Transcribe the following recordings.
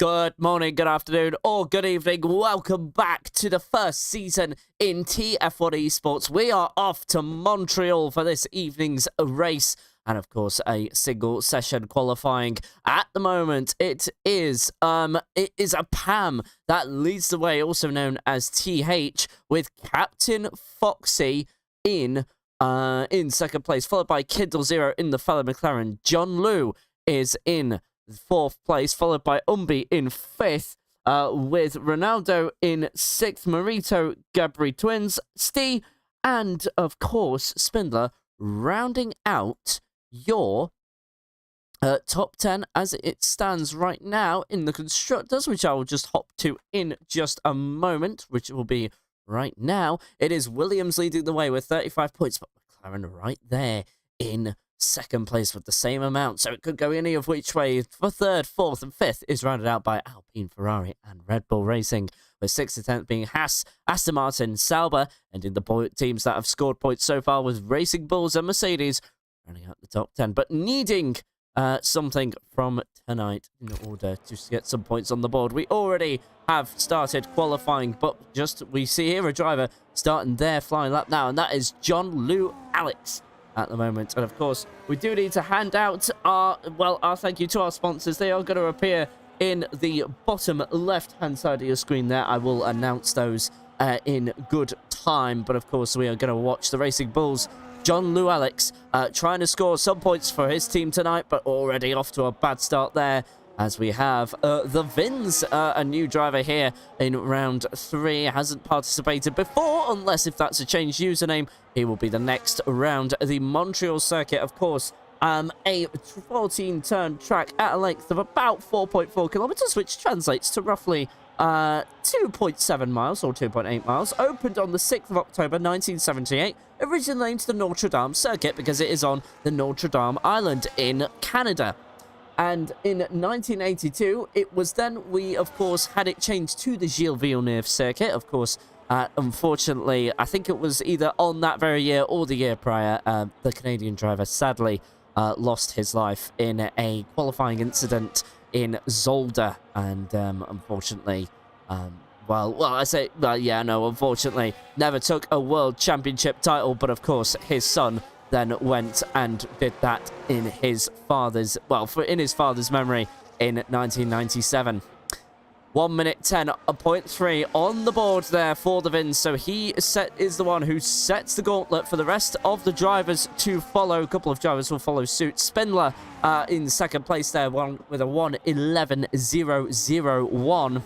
Good morning, good afternoon, or good evening. Welcome back to the first season in TF1eSports. We are off to Montreal for this evening's race. And of course, a single session qualifying. At the moment, it is a PAM that leads the way, also known as TH, with Captain Foxy in second place, followed by Kindle Zero in the fellow McLaren. John Liu is in fourth place, followed by Umbi in fifth, with Ronaldo in sixth, Marito, Gabri Twins, Stee, and of course Spindler rounding out your top 10 as it stands right now in the constructors, which I will just hop to in just a moment, which will be right now. It is Williams leading the way with 35 points, but McLaren right there in second place with the same amount, so it could go any of which way. For third, fourth, and fifth is rounded out by Alpine, Ferrari, and Red Bull Racing, with sixth and 10th being Haas, Aston Martin, Sauber, and in the teams that have scored points so far with Racing Bulls and Mercedes rounding out the top 10, but needing something from tonight in order to get some points on the board. We already have started qualifying, but we see here a driver starting their flying lap now, and that is John Liu Alex at the moment. And of course, we do need to hand out our thank you to our sponsors. They are going to appear in the bottom left-hand side of your screen there. I will announce those in good time. But of course, we are going to watch the Racing Bulls. John Liu Alex trying to score some points for his team tonight, but already off to a bad start there. As we have the Vins, a new driver here in round 3, hasn't participated before, unless if that's a changed username. He will be the next round. The Montreal circuit, of course, a 14-turn track at a length of about 4.4 kilometers, which translates to roughly 2.7 miles or 2.8 miles. Opened on the 6th of October 1978, originally named the Notre Dame circuit because it is on the Notre Dame Island in Canada. And in 1982, it was then we, of course, had it changed to the Gilles Villeneuve circuit. Of course, unfortunately, I think it was either on that very year or the year prior, the Canadian driver sadly lost his life in a qualifying incident in Zolder. And unfortunately, unfortunately, never took a world championship title. But of course, his son then went and did that in his father's, memory in 1997. 1 minute 10.3 on the board there for the Vins. So he is the one who sets the gauntlet for the rest of the drivers to follow. A couple of drivers will follow suit. Spindler in second place there, with a 1:11.001.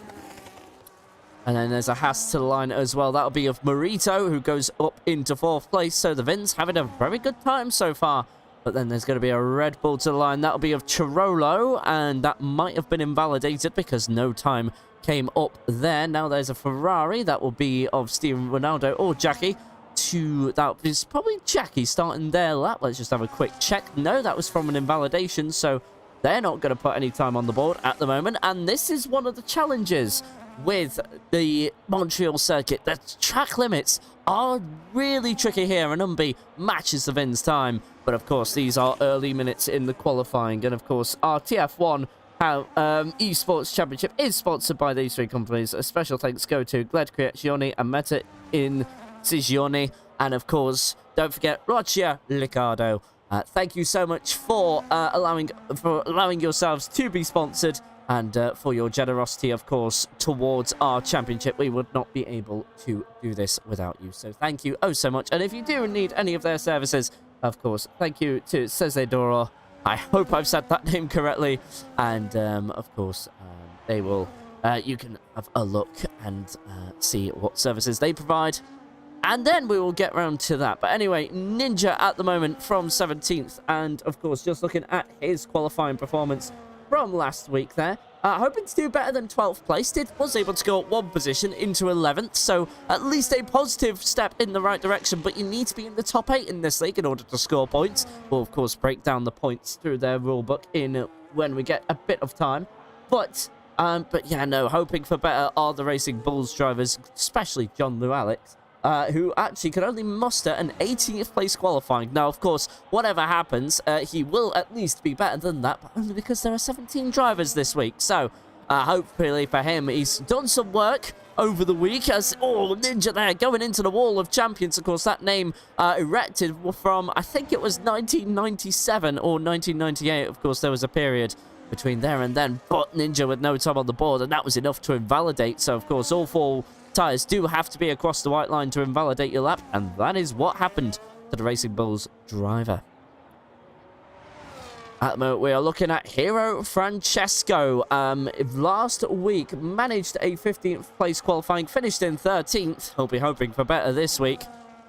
And then there's a Haas to the line as well. That'll be of Marito, who goes up into fourth place. So the Vins having a very good time so far. But then there's going to be a Red Bull to the line. That'll be of Chirolo, and that might have been invalidated because no time came up there. Now there's a Ferrari. That will be of Steven Ronaldo or Jackie. That is probably Jackie starting their lap. Let's just have a quick check. No, that was from an invalidation. So they're not going to put any time on the board at the moment. And this is one of the challenges with the Montreal circuit. The track limits are really tricky here, and Umbi matches the Vins time. But of course, these are early minutes in the qualifying. And of course, our TF1 eSports Championship is sponsored by these three companies. A special thanks go to Gled Creazioni and Meta Incisioni. And of course, don't forget Rocia Liccardo. Thank you so much for allowing yourselves to be sponsored. And for your generosity, of course, towards our championship. We would not be able to do this without you. So thank you oh so much. And if you do need any of their services, of course, thank you to Cesedoro. I hope I've said that name correctly. And, of course, they will... you can have a look and see what services they provide. And then we will get round to that. But anyway, Ninja at the moment from 17th. And, of course, just looking at his qualifying performance from last week there. Hoping to do better than 12th place. Was able to go up one position into 11th. So at least a positive step in the right direction. But you need to be in the top 8 in this league in order to score points. We'll, of course, break down the points through their rulebook when we get a bit of time. But yeah, no, hoping for better are the Racing Bulls drivers, especially John Liu Alex. Who actually could only muster an 18th place qualifying. Now, of course, whatever happens, he will at least be better than that, but only because there are 17 drivers this week. So, Hopefully for him, he's done some work over the week as, oh, Ninja there going into the Wall of Champions. Of course, that name erected from, I think it was 1997 or 1998. Of course, there was a period between there and then, but Ninja with no time on the board, and that was enough to invalidate. So, of course, all 4 tyres do have to be across the white line to invalidate your lap, and that is what happened to the Racing Bulls driver. At the moment, we are looking at Hero Francesco. Last week, managed a 15th place qualifying, finished in 13th. He'll be hoping for better this week.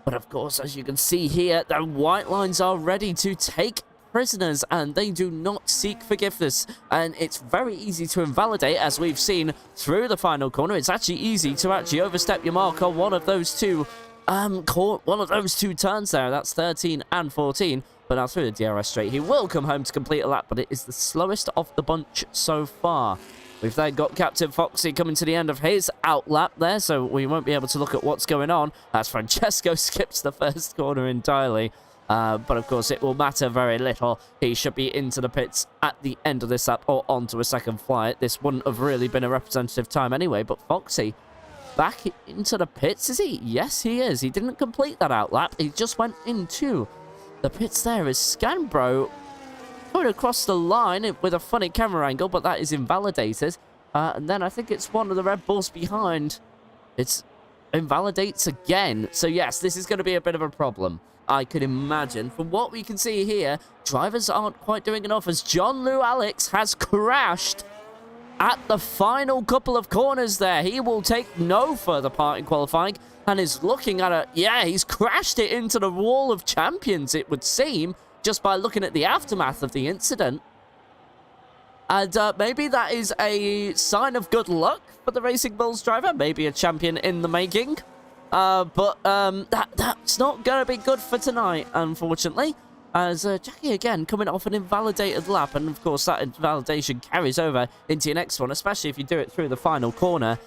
But of course, as you can see here, the white lines are ready to take prisoners, and they do not seek forgiveness. And it's very easy to invalidate, as we've seen through the final corner. It's actually easy to actually overstep your mark on one of those two turns there. That's 13 and 14. But now through the DRS straight, he will come home to complete a lap, but it is the slowest of the bunch so far. We've then got Captain Foxy coming to the end of his out lap there, so we won't be able to look at what's going on as Francesco skips the first corner entirely. But of course, it will matter very little. He should be into the pits at the end of this lap or onto a second flight. This wouldn't have really been a representative time anyway, but Foxy back into the pits, is he? Yes, he is. He didn't complete that out lap. He just went into the pits there. Is Scanbro going across the line with a funny camera angle, but that is invalidated. And then I think it's one of the Red Bulls behind. It's invalidates again. So yes, this is going to be a bit of a problem, I could imagine. From what we can see here, drivers aren't quite doing enough as John Lou Alex has crashed at the final couple of corners there. He will take no further part in qualifying and is looking at it. Yeah, he's crashed it into the Wall of Champions, it would seem, just by looking at the aftermath of the incident. And maybe that is a sign of good luck for the Racing Bulls driver. Maybe a champion in the making. But that's not going to be good for tonight, unfortunately. As Jackie, again, coming off an invalidated lap. And, of course, that invalidation carries over into your next one, especially if you do it through the final corner.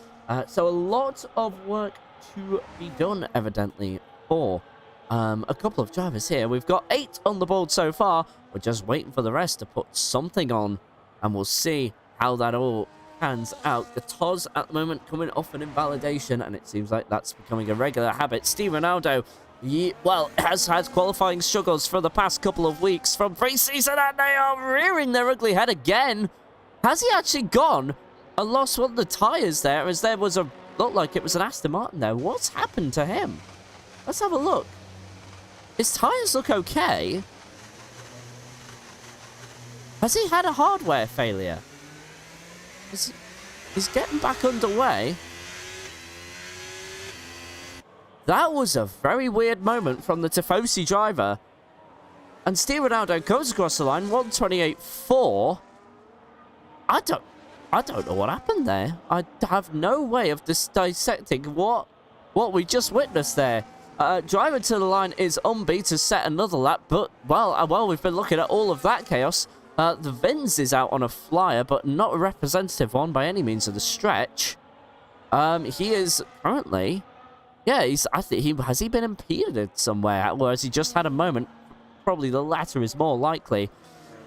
So a lot of work to be done, evidently, for a couple of drivers here. We've got 8 on the board so far. We're just waiting for the rest to put something on. And we'll see how that all pans out. The Toz at the moment coming off an invalidation, and it seems like that's becoming a regular habit. Steve Ronaldo, has had qualifying struggles for the past couple of weeks from pre-season, and they are rearing their ugly head again. Has he actually gone and lost one of the tyres there, as there was looked like it was an Aston Martin there? What's happened to him? Let's have a look. His tyres look okay. Has he had a hardware failure? He's getting back underway. That was a very weird moment from the Tifosi driver. And Steve Ronaldo goes across the line, 128.4. I don't know what happened there. I have no way of dissecting what we just witnessed there. Driver to the line is Umbi to set another lap, but, well, we've been looking at all of that chaos. The Vinz is out on a flyer, but not a representative one by any means of the stretch. He is currently, yeah, has he been impeded somewhere, or has he just had a moment? Probably the latter is more likely.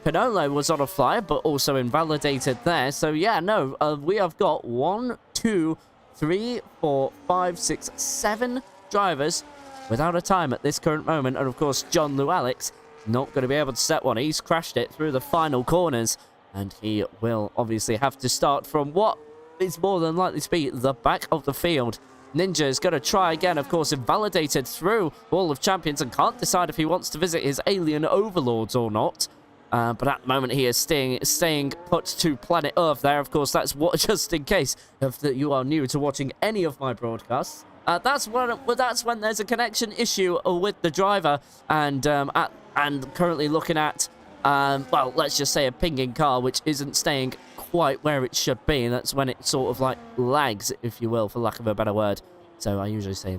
Pinolo was on a flyer, but also invalidated there. So yeah, no, we have got 1, 2, 3, 4, 5, 6, 7 drivers without a time at this current moment, and of course John Lou Alex not going to be able to set one. He's crashed it through the final corners, and he will obviously have to start from what is more than likely to be the back of the field. Ninja is going to try again, of course, invalidated through Wall of Champions, and can't decide if he wants to visit his alien overlords or not. But at the moment, he is staying put to planet Earth there. Of course, that's what, just in case that you are new to watching any of my broadcasts. That's when there's a connection issue with the driver, and currently looking at, well, let's just say a pinging car, which isn't staying quite where it should be. And that's when it sort of like lags, if you will, for lack of a better word. So I usually say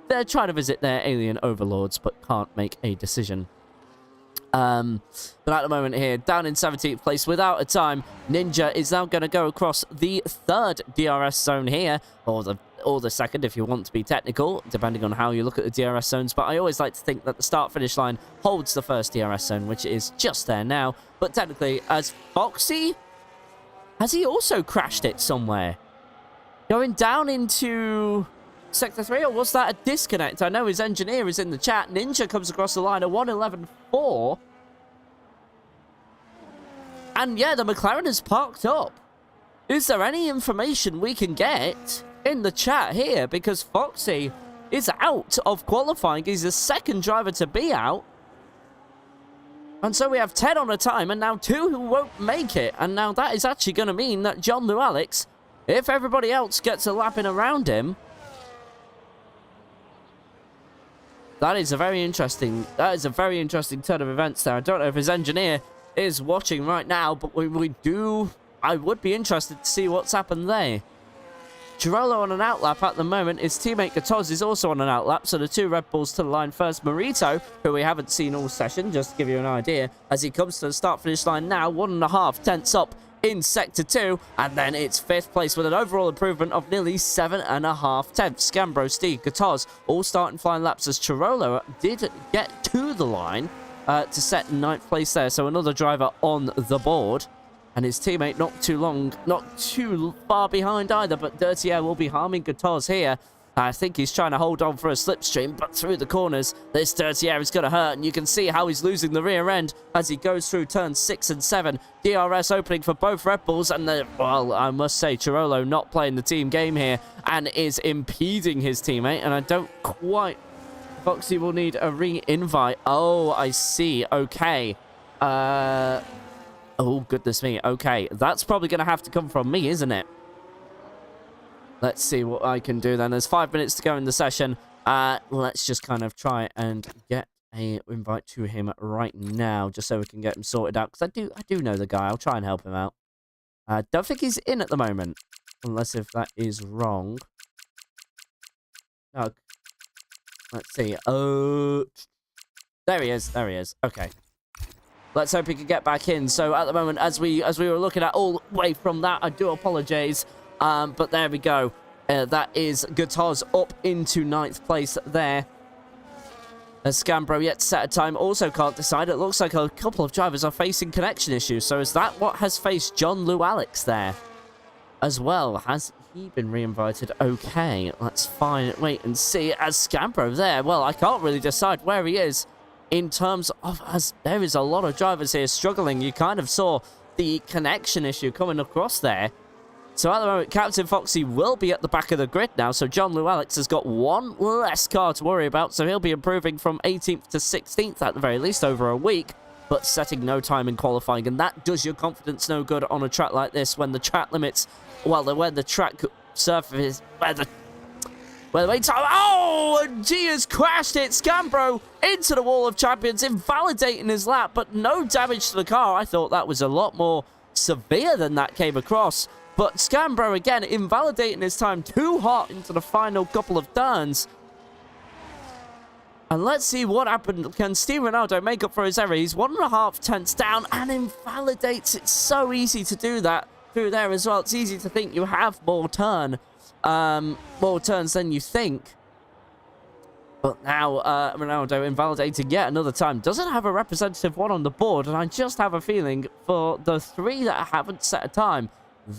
they're trying to visit their alien overlords, but can't make a decision. But at the moment here, down in 17th place without a time, Ninja is now going to go across the 3rd DRS zone here, or the 2nd if you want to be technical, depending on how you look at the DRS zones. But I always like to think that the start-finish line holds the 1st DRS zone, which is just there now. But technically, as Foxy Has he also crashed it somewhere? Going down into Sector 3, or was that a disconnect? I know his engineer is in the chat. Ninja comes across the line at 1:11.4. And yeah, the McLaren is parked up. Is there any information we can get in the chat here? Because Foxy is out of qualifying. He's the second driver to be out. And so we have 10 on a time, and now 2 who won't make it. And now that is actually going to mean that John Lou Alex, if everybody else gets a lap in around him, that is a very interesting turn of events there. I don't know if his engineer is watching right now, but I would be interested to see what's happened there. Girolo on an outlap at the moment. His teammate Gatoz is also on an outlap, so the 2 Red Bulls to the line first. Marito, who we haven't seen all session, just to give you an idea, as he comes to the start-finish line now, 1.5 tenths up in Sector 2, and then it's 5th place with an overall improvement of nearly 7.5 tenths. Scambro, Steve, Gatoz, all starting flying laps as Girolo did get to the line to set 9th place there, so another driver on the board. And his teammate not too far behind either, but Dirty Air will be harming Gatoz here. I think he's trying to hold on for a slipstream, but through the corners, this Dirty Air is going to hurt, and you can see how he's losing the rear end as he goes through turns 6 and 7. DRS opening for both Red Bulls, and well, I must say, Chirolo not playing the team game here and is impeding his teammate, and I don't quite... Foxy will need a re-invite. Oh, I see. Okay. Oh, goodness me. Okay, that's probably going to have to come from me, isn't it? Let's see what I can do then. There's 5 minutes to go in the session. Let's just kind of try and get a invite to him right now, just so we can get him sorted out. Because I do know the guy. I'll try and help him out. I don't think he's in at the moment, unless if that is wrong. Oh, let's see. Oh, there he is. There he is. Okay. Let's hope he can get back in. So at the moment, as we were looking at all the way from that, I do apologize. But there we go. That is Gatoz up into 9th place there. As Scambro yet to set a time also can't decide. It looks like a couple of drivers are facing connection issues. So is that what has faced John Lou Alex there as well? Has he been re-invited? Okay, let's wait and see. As Scambro there, well, I can't really decide where he is. In terms of, as there is a lot of drivers here struggling. You kind of saw the connection issue coming across there. So at the moment, Captain Foxy will be at the back of the grid now. So John Lou Alex has got one less car to worry about. So he'll be improving from 18th to 16th at the very least over a week. But setting no time in qualifying. And that does your confidence no good on a track like this. When the track limits, well, when the track surface, where the wait time. Oh, and G has crashed it. Scambro into the wall of champions, invalidating his lap, but no damage to the car. I thought that was a lot more severe than that came across. But Scambro again invalidating his time too hot into the final couple of turns. And let's see what happened. Can Steve Ronaldo make up for his error? He's 1.5 tenths down and invalidates. It's so easy to do that through there as well. It's easy to think you have more turns than you think. But now Ronaldo invalidating yet another time. Doesn't have a representative one on the board, and I just have a feeling for the 3 that haven't set a time,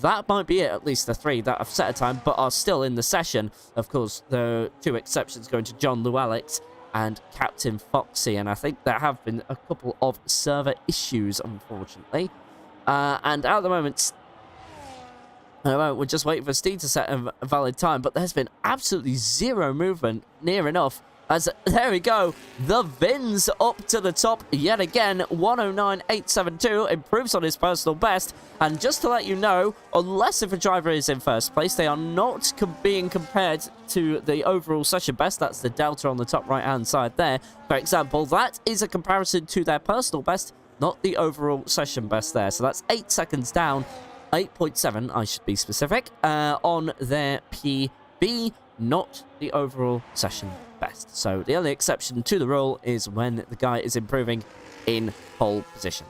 that might be it. At least the 3 that have set a time but are still in the session. Of course, the 2 exceptions going to John Lou Alex and Captain Foxy, and I think there have been a couple of server issues, unfortunately. And at the moment, we're just waiting for Steve to set a valid time, but there's been absolutely zero movement near enough. As there we go, the Vins up to the top yet again. 109.872 improves on his personal best. And just to let you know, unless if a driver is in first place, they are not being compared to the overall session best. That's the delta on the top right hand side there. For example, that is a comparison to their personal best, not the overall session best there. So that's 8 seconds down. 8.7, I should be specific, on their PB, not the overall session best. So the only exception to the rule is when the guy is improving in pole position.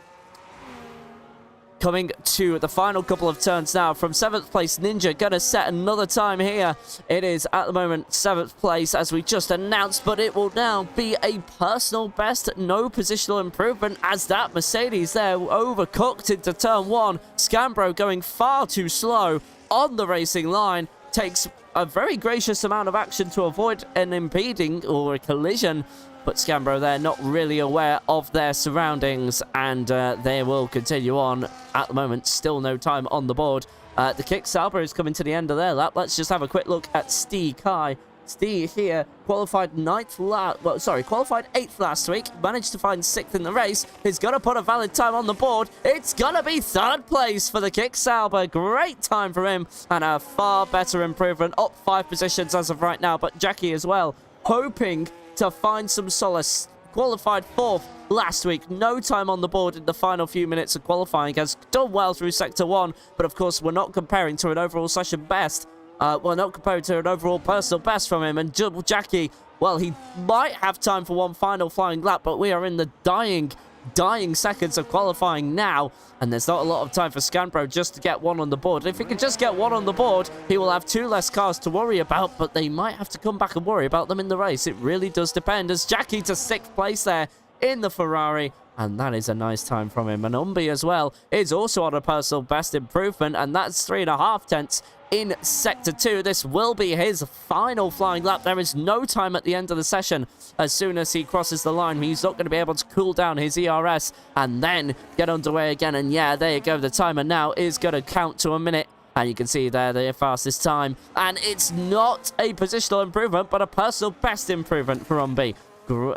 Coming to the final couple of turns now from 7th place, Ninja gonna set another time here. It is at the moment 7th place as we just announced, but it will now be a personal best, no positional improvement as that Mercedes there overcooked into turn 1. Scambro going far too slow on the racing line, takes a very gracious amount of action to avoid an impeding or a collision. But Scambro there not really aware of their surroundings, and they will continue on. At the moment, still no time on the board. The Kick Sauber is coming to the end of their lap. Let's just have a quick look at Stee Kai. Stee here qualified qualified 8th last week, managed to find 6th in the race. He's going to put a valid time on the board. It's going to be 3rd place for the Kick Sauber. Great time for him, and a far better improvement, up 5 positions as of right now. But Jackie as well, hoping to find some solace. Qualified 4th last week. No time on the board in the final few minutes of qualifying. Has done well through Sector 1, but of course we're not comparing to an overall session best. We're not comparing to an overall personal best from him. And Jackie, well, he might have time for one final flying lap, but we are in the dying seconds of qualifying now, and there's not a lot of time for Scambro just to get one on the board. If he can just get one on the board, he will have 2 less cars to worry about, but they might have to come back and worry about them in the race. It really does depend, as Jackie to 6th place there in the Ferrari, and that is a nice time from him. And Umbi as well is also on a personal best improvement, and that's 3.5 tenths in Sector 2. This will be his final flying lap. There is no time at the end of the session. As soon as he crosses the line, he's not going to be able to cool down his ERS and then get underway again. And yeah, there you go. The timer now is going to count to a minute. And you can see there the fastest time. And it's not a positional improvement, but a personal best improvement for Umbi.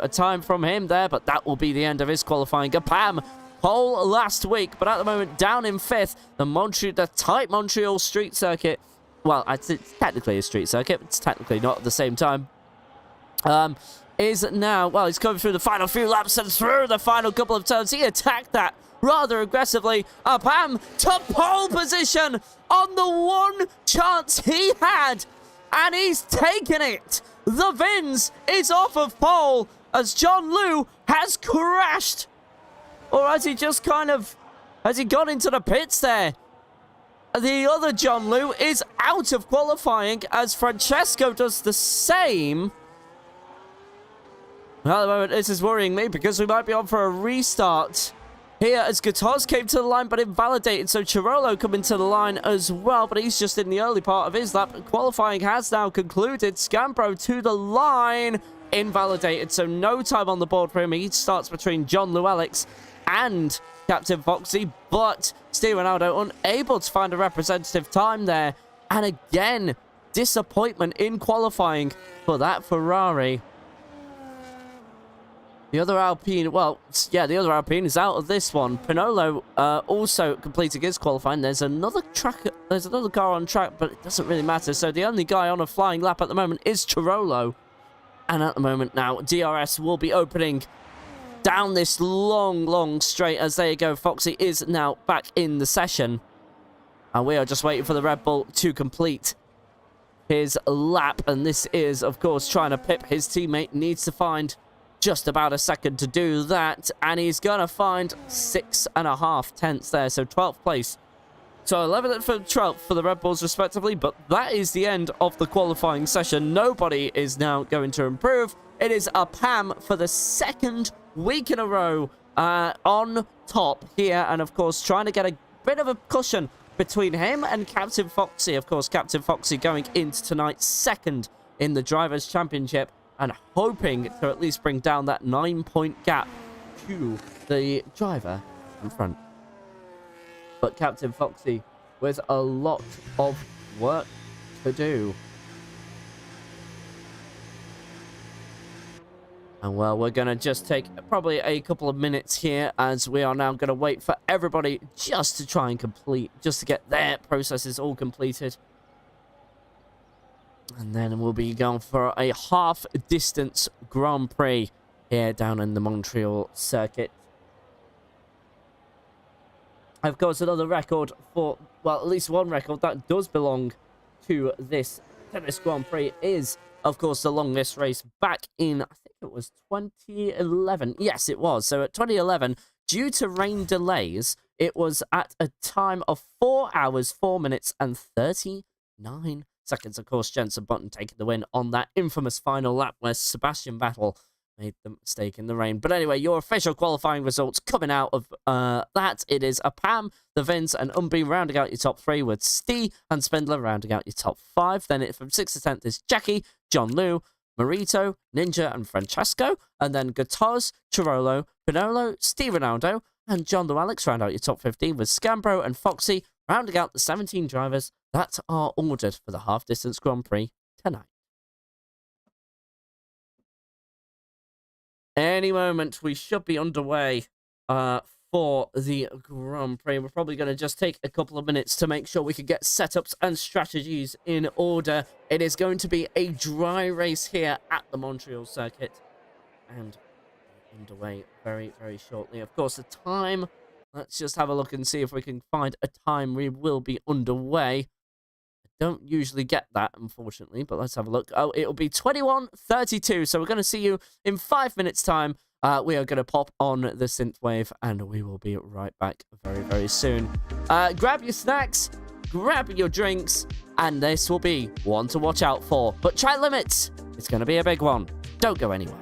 A time from him there, but that will be the end of his qualifying. Gapam pole last week, but at the moment down in 5th. The tight Montreal street circuit. Well, it's technically a street circuit, but it's technically not at the same time. Is now, well, he's coming through the final few laps and through the final couple of turns. He attacked that rather aggressively. Pam to pole position on the one chance he had, and he's taken it. The Vins is off of pole as John Liu has crashed. Or has he just has he gone into the pits there? The other John Liu is out of qualifying as Francesco does the same. At the moment, this is worrying me because we might be on for a restart here as Gatos came to the line but invalidated. So Chirolo coming to the line as well, but he's just in the early part of his lap. Qualifying has now concluded. Scambro to the line, invalidated. So no time on the board for him. He starts between John Llewellyn and Captain Foxy, but Steve Ronaldo unable to find a representative time there. And again, disappointment in qualifying for that Ferrari. The other Alpine, well, yeah, the other Alpine is out of this one. Pinolo also completing his qualifying. There's another car on track, but it doesn't really matter. So the only guy on a flying lap at the moment is Chirolo. And at the moment now, DRS will be opening down this long straight as there you go. Foxy is now back in the session. And we are just waiting for the Red Bull to complete his lap. And this is, of course, trying to pip his teammate. Needs to find just about a second to do that, and he's gonna find 6.5 tenths there, so 12th place. So 11th for 12th for the Red Bulls respectively, but that is the end of the qualifying session. Nobody is now going to improve. It is a Pam for the 2nd week in a row on top here, and of course trying to get a bit of a cushion between him and Captain Foxy. Of course, Captain Foxy going into tonight's 2nd in the Drivers' Championship, and hoping to at least bring down that 9-point gap to the driver in front. But Captain Foxy with a lot of work to do. And well, we're going to just take probably a couple of minutes here as we are now going to wait for everybody just to try and just to get their processes all completed. And then we'll be going for a half-distance Grand Prix here down in the Montreal circuit. Of course, another record for, well, at least one record that does belong to this tennis Grand Prix is, of course, the longest race back in, I think it was 2011. Yes, it was. So at 2011, due to rain delays, it was at a time of 4 hours, 4 minutes, and 39 seconds. Of course, Jenson Button taking the win on that infamous final lap where Sebastian Vettel made the mistake in the rain. But anyway, your official qualifying results coming out of that. It is a Pam, the Vince, and Umbi rounding out your top 3, with Stee and Spindler rounding out your top 5. Then from 6th to 10th is Jackie, John Liu, Marito, Ninja, and Francesco. And then Guitars, Chirolo, Pinolo, Steve Ronaldo, and John Lou Alex round out your top 15, with Scambro and Foxy rounding out the 17 drivers that are ordered for the half-distance Grand Prix tonight. Any moment, we should be underway for the Grand Prix. We're probably going to just take a couple of minutes to make sure we can get setups and strategies in order. It is going to be a dry race here at the Montreal circuit, and underway very, very shortly. Of course, the time, let's just have a look and see if we can find a time we will be underway. Don't usually get that, unfortunately, but let's have a look. Oh, it'll be 21:32, so we're going to see you in 5 minutes' time. We are going to pop on the synthwave, and we will be right back very, very soon. Grab your snacks, grab your drinks, and this will be one to watch out for. But track limits, it's going to be a big one. Don't go anywhere.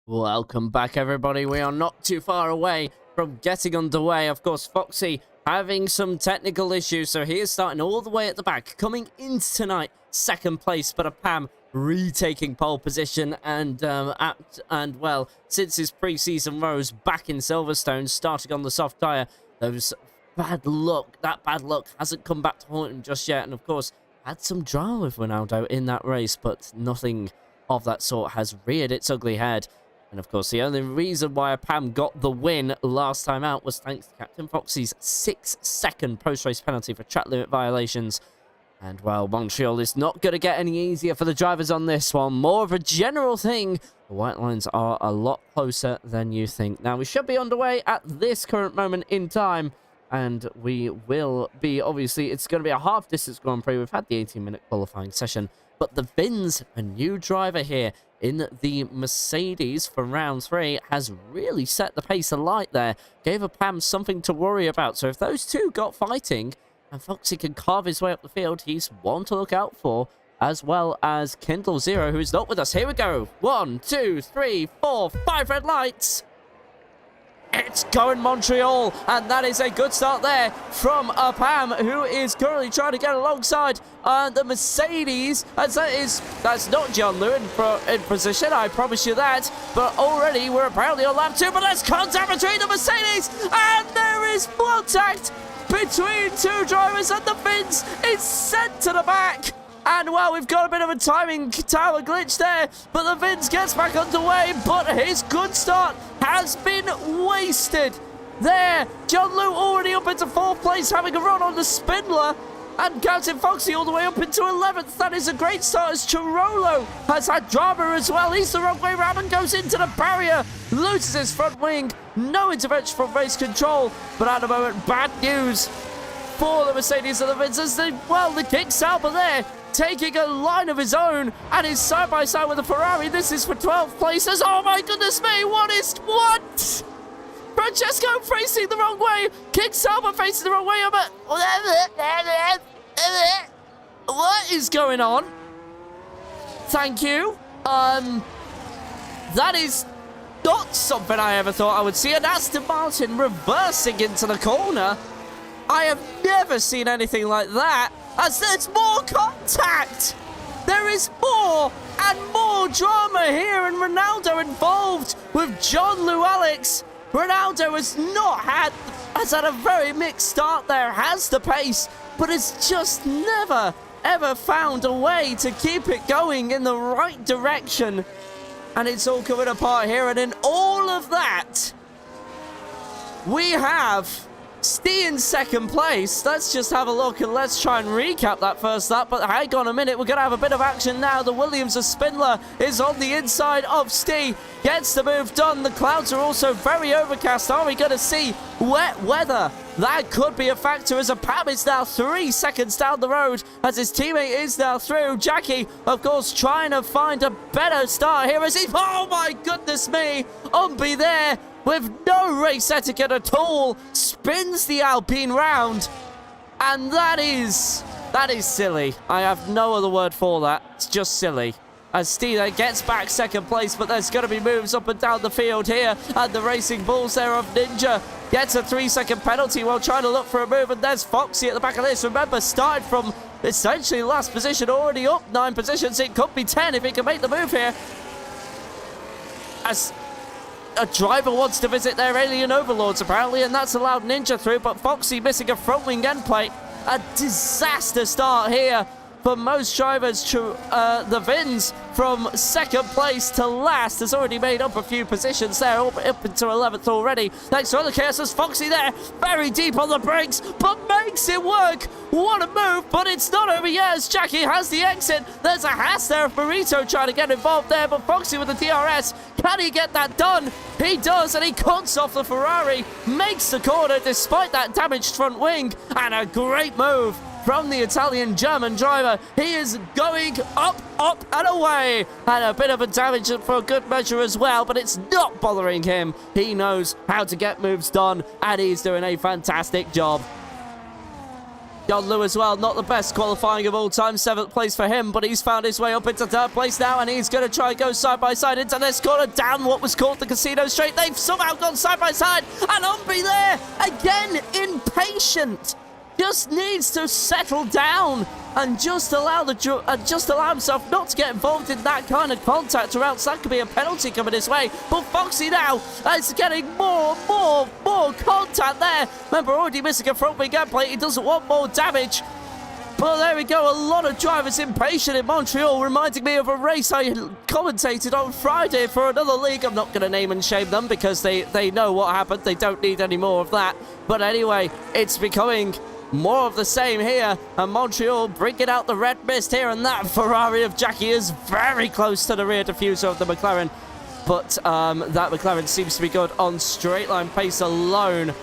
Welcome back, everybody. We are not too far away from getting underway. Of course, Foxy having some technical issues, so he is starting all the way at the back, coming into tonight, second place, but a Pam retaking pole position, and well, since his pre-season rose back in Silverstone, starting on the soft tyre, that bad luck hasn't come back to haunt him just yet, and of course, had some drama with Ronaldo in that race, but nothing of that sort has reared its ugly head. And of course, the only reason why Pam got the win last time out was thanks to Captain Foxy's 6-second post-race penalty for track limit violations. And, well, Montreal is not going to get any easier for the drivers on this one. More of a general thing. The white lines are a lot closer than you think. Now, we should be underway at this current moment in time. And we will be, obviously, it's going to be a half-distance Grand Prix. We've had the 18-minute qualifying session. But the Vins, a new driver here in the Mercedes for round 3, has really set the pace alight there. Gave a Pam something to worry about. So if those two got fighting and Foxy can carve his way up the field, he's one to look out for, as well as Kindle Zero, who is not with us. Here we go. 1, 2, 3, 4, 5 red lights. It's going Montreal, and that is a good start there from Pam, who is currently trying to get alongside the Mercedes. That's not John Lewin in position, I promise you that. But already we're apparently on lap 2, but there's contact between the Mercedes, and there is contact between two drivers, and the Vins is sent to the back. And, well, we've got a bit of a timing tower glitch there, but the Vins gets back underway, but his good start has been wasted. There, John Lou already up into 4th place, having a run on the Spindler, and Captain Foxy all the way up into 11th. That is a great start, as Chirolo has had drama as well. He's the wrong way around and goes into the barrier, loses his front wing, no intervention from race control, but at the moment, bad news for the Mercedes and the Vins as the King Sauber there, taking a line of his own and is side by side with the Ferrari. This is for 12th places. Oh my goodness me, what? Francesco facing the wrong way. King Sauber facing the wrong way. What is going on? Thank you. That is not something I ever thought I would see. And Aston Martin reversing into the corner. I have never seen anything like that. As there's more contact. There is more and more drama here, and Ronaldo involved with John Lou Alex. Ronaldo has had a very mixed start there, has the pace, but has just never, ever found a way to keep it going in the right direction. And it's all coming apart here, and in all of that, we have S.D. in 2nd place. Let's just have a look and let's try and recap that first lap. But hang on a minute, we're going to have a bit of action now. The Williams of Spindler is on the inside of S.D. Gets the move done. The clouds are also very overcast. Are we going to see wet weather? That could be a factor, as Pam is now 3 seconds down the road as his teammate is now through. Jackie, of course, trying to find a better start here as he... Oh my goodness me! Umbi there, with no race etiquette at all, spins the Alpine round. And that is silly. I have no other word for that. It's just silly. As Steele gets back 2nd place, but there's going to be moves up and down the field here. And the Racing Bulls there of Ninja gets a 3-second penalty while trying to look for a move. And there's Foxy at the back of this. Remember, started from essentially last position, already up 9 positions. It could be 10 if he can make the move here. As a driver wants to visit their alien overlords, apparently, and that's allowed Ninja through, but Foxy missing a front wing end plate. A disaster start here for most drivers. The Vins from 2nd place to last has already made up a few positions there, up into 11th already. Thanks to other chaos, as Foxy there, very deep on the brakes, but makes it work. What a move, but it's not over yet as Jackie has the exit. There's a Haas there of Burrito trying to get involved there, but Foxy with the DRS, can he get that done? He does, and he cuts off the Ferrari, makes the corner despite that damaged front wing, and a great move from the Italian-German driver. He is going up, and away. And a bit of a damage for a good measure as well, but it's not bothering him. He knows how to get moves done, and he's doing a fantastic job. John Lou as well, not the best qualifying of all time, 7th place for him, but he's found his way up into 3rd place now, and he's going to try and go side by side into this corner, down what was called the Casino Straight. They've somehow gone side by side, and Umbi there, again, impatient. Just needs to settle down and just allow himself not to get involved in that kind of contact, or else that could be a penalty coming his way. But Foxy now is getting more contact there. Remember, already missing a front wing end plate. He doesn't want more damage. Well, there we go. A lot of drivers impatient in Montreal, reminding me of a race I commentated on Friday for another league. I'm not going to name and shame them because they know what happened. They don't need any more of that. But anyway, it's becoming more of the same here. And Montreal bringing out the red mist here. And that Ferrari of Jackie is very close to the rear diffuser of the McLaren. But that McLaren seems to be good on straight line pace alone.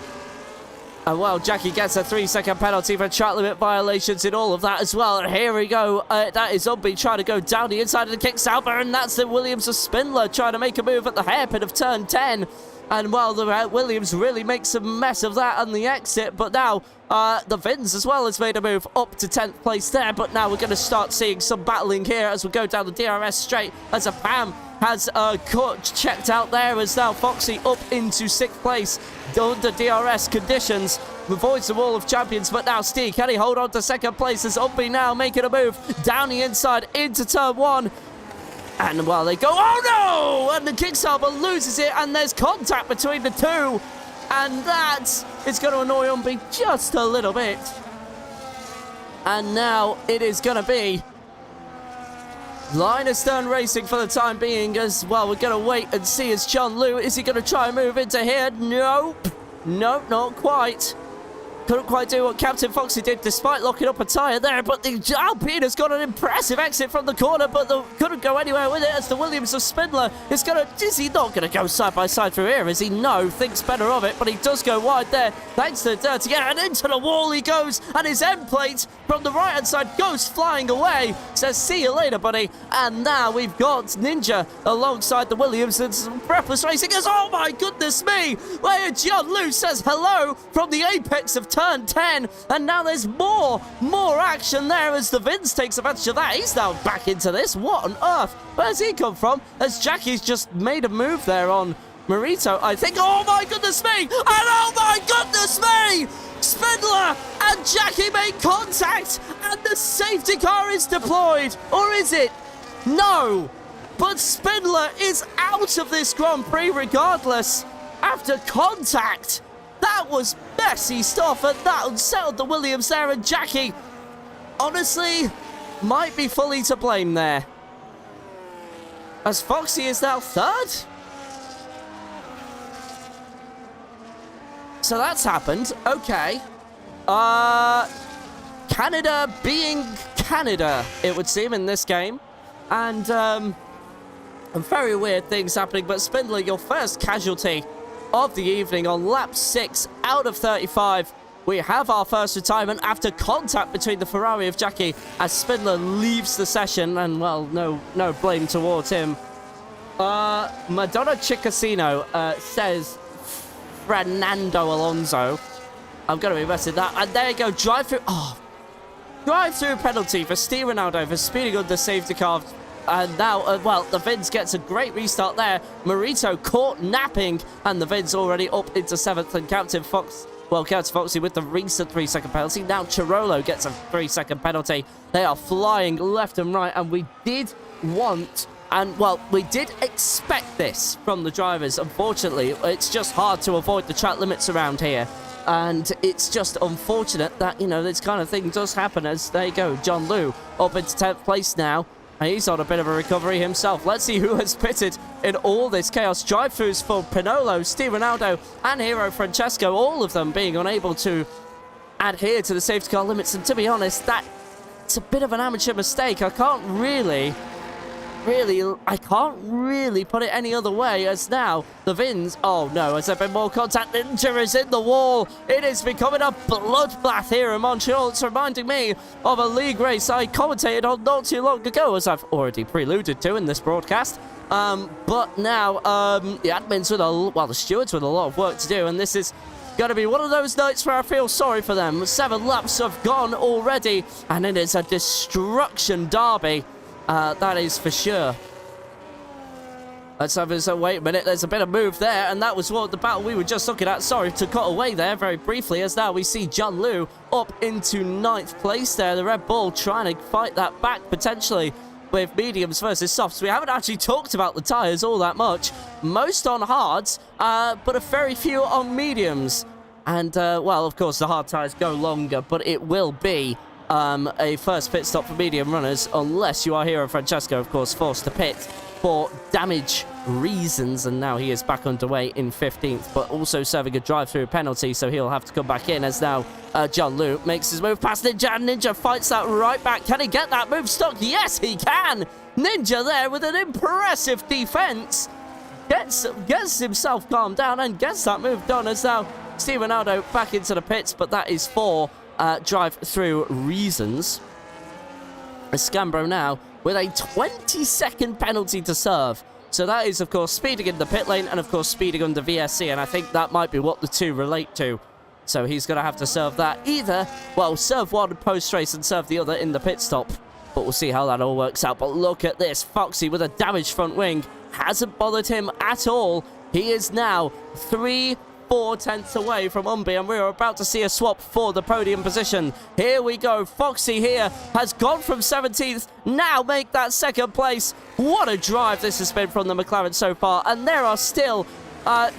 And well, Jackie gets a 3-second penalty for track limit violations in all of that as well. And here we go. That is Zombie trying to go down the inside of the kick salver. And that's the Williams of Spindler trying to make a move at the hairpin of turn 10. And well, the Williams really makes a mess of that on the exit. But now the Vins as well has made a move up to 10th place there. But now we're going to start seeing some battling here as we go down the DRS straight. As a Pam has checked out there, as now Foxy up into 6th place under DRS conditions, avoids the wall of champions. But now Steve, can he hold on to 2nd place as Umpy now making a move down the inside into turn 1. And well, they go, oh no! And the Kickstarter loses it, and there's contact between the two. And that is going to annoy Umpy just a little bit. And now it is going to be line astern racing for the time being, as well. We're going to wait and see as John Liu, is he going to try and move into here? Nope, not quite. Couldn't quite do what Captain Foxy did despite locking up a tyre there, but the Alpine has got an impressive exit from the corner, but they couldn't go anywhere with it as the Williams of Spindler is he not going to go side by side through here, is he? No, thinks better of it, but he does go wide there thanks to the dirty air, and into the wall he goes, and his end plate from the right hand side goes flying away. Says, see you later, buddy. And now we've got Ninja alongside the Williams and some breathless racing as, oh my goodness me, where John Liu says hello from the apex of turn 10, and now there's more action there as the Vince takes advantage of that. He's now back into this. What on earth? Where's he come from? As Jackie's just made a move there on Marito, I think. Oh my goodness me! And oh my goodness me! Spindler and Jackie make contact, and the safety car is deployed. Or is it? No! But Spindler is out of this Grand Prix regardless after contact. That was messy stuff, and that unsettled the Williams there, and Jackie, honestly, might be fully to blame there. As Foxy is now 3rd. So that's happened. Okay. Canada being Canada, it would seem, in this game. And very weird things happening, but Spindler, your first casualty of the evening on lap 6 out of 35. We have our first retirement after contact between the Ferrari of Jackie as Spindler leaves the session, and well, no blame towards him. Madonna Chicasino says Fernando Alonso. I'm going to be messing that. And there you go, drive-through. Oh, drive-through penalty for Steve Ronaldo for speeding under safety car. And now, well, the Vins gets a great restart there. Marito caught napping, and the Vins already up into 7th. And Captain Foxy with the recent 3-second penalty. Now Chirolo gets a 3-second penalty. They are flying left and right, and we did want, and well, we did expect this from the drivers. Unfortunately, it's just hard to avoid the track limits around here. And it's just unfortunate that, you know, this kind of thing does happen. As there you go, John Liu up into 10th place now. And he's on a bit of a recovery himself. Let's see who has pitted in all this chaos. Drive-throughs for Pinolo, Steve Ronaldo, and Hero Francesco, all of them being unable to adhere to the safety car limits. And to be honest, that's a bit of an amateur mistake. I can't really put it any other way, as now the Vins, oh no, has there been more contact? Ninja is in the wall. It is becoming a bloodbath here in Montreal. It's reminding me of a league race I commentated on not too long ago, as I've already preluded to in this broadcast. But now the admins the stewards with a lot of work to do, and this is going to be one of those nights where I feel sorry for them. 7 laps have gone already, and it is a destruction derby. That is for sure. Let's have a wait a minute. There's a bit of move there, and that was what the battle we were just looking at. Sorry to cut away there very briefly, as now we see John Liu up into 9th place there. The Red Bull trying to fight that back potentially with mediums versus softs. We haven't actually talked about the tyres all that much. Most on hards, but a very few on mediums. And, well, of course, the hard tyres go longer, but it will be a first pit stop for medium runners, unless you are Hero Francesco, of course, forced to pit for damage reasons, and now he is back underway in 15th, but also serving a drive-through penalty, so he'll have to come back in as now John Liu makes his move past Ninja, and Ninja fights that right back. Can he get that move stuck? Yes, he can! Ninja there with an impressive defense. Gets himself calmed down and gets that move done as now Steve Ronaldo back into the pits, but that is for drive-through reasons. Scambro now with a 20-second penalty to serve. So that is, of course, speeding in the pit lane and, of course, speeding under VSC, and I think that might be what the two relate to. So he's going to have to serve that either, well, serve one post-race and serve the other in the pit stop. But we'll see how that all works out. But look at this. Foxy with a damaged front wing. Hasn't bothered him at all. He is now 3/4 tenths away from Umbi, and we're about to see a swap for the podium position. Here we go. Foxy here has gone from 17th. Now make that second place. What a drive this has been from the McLaren so far. And there are still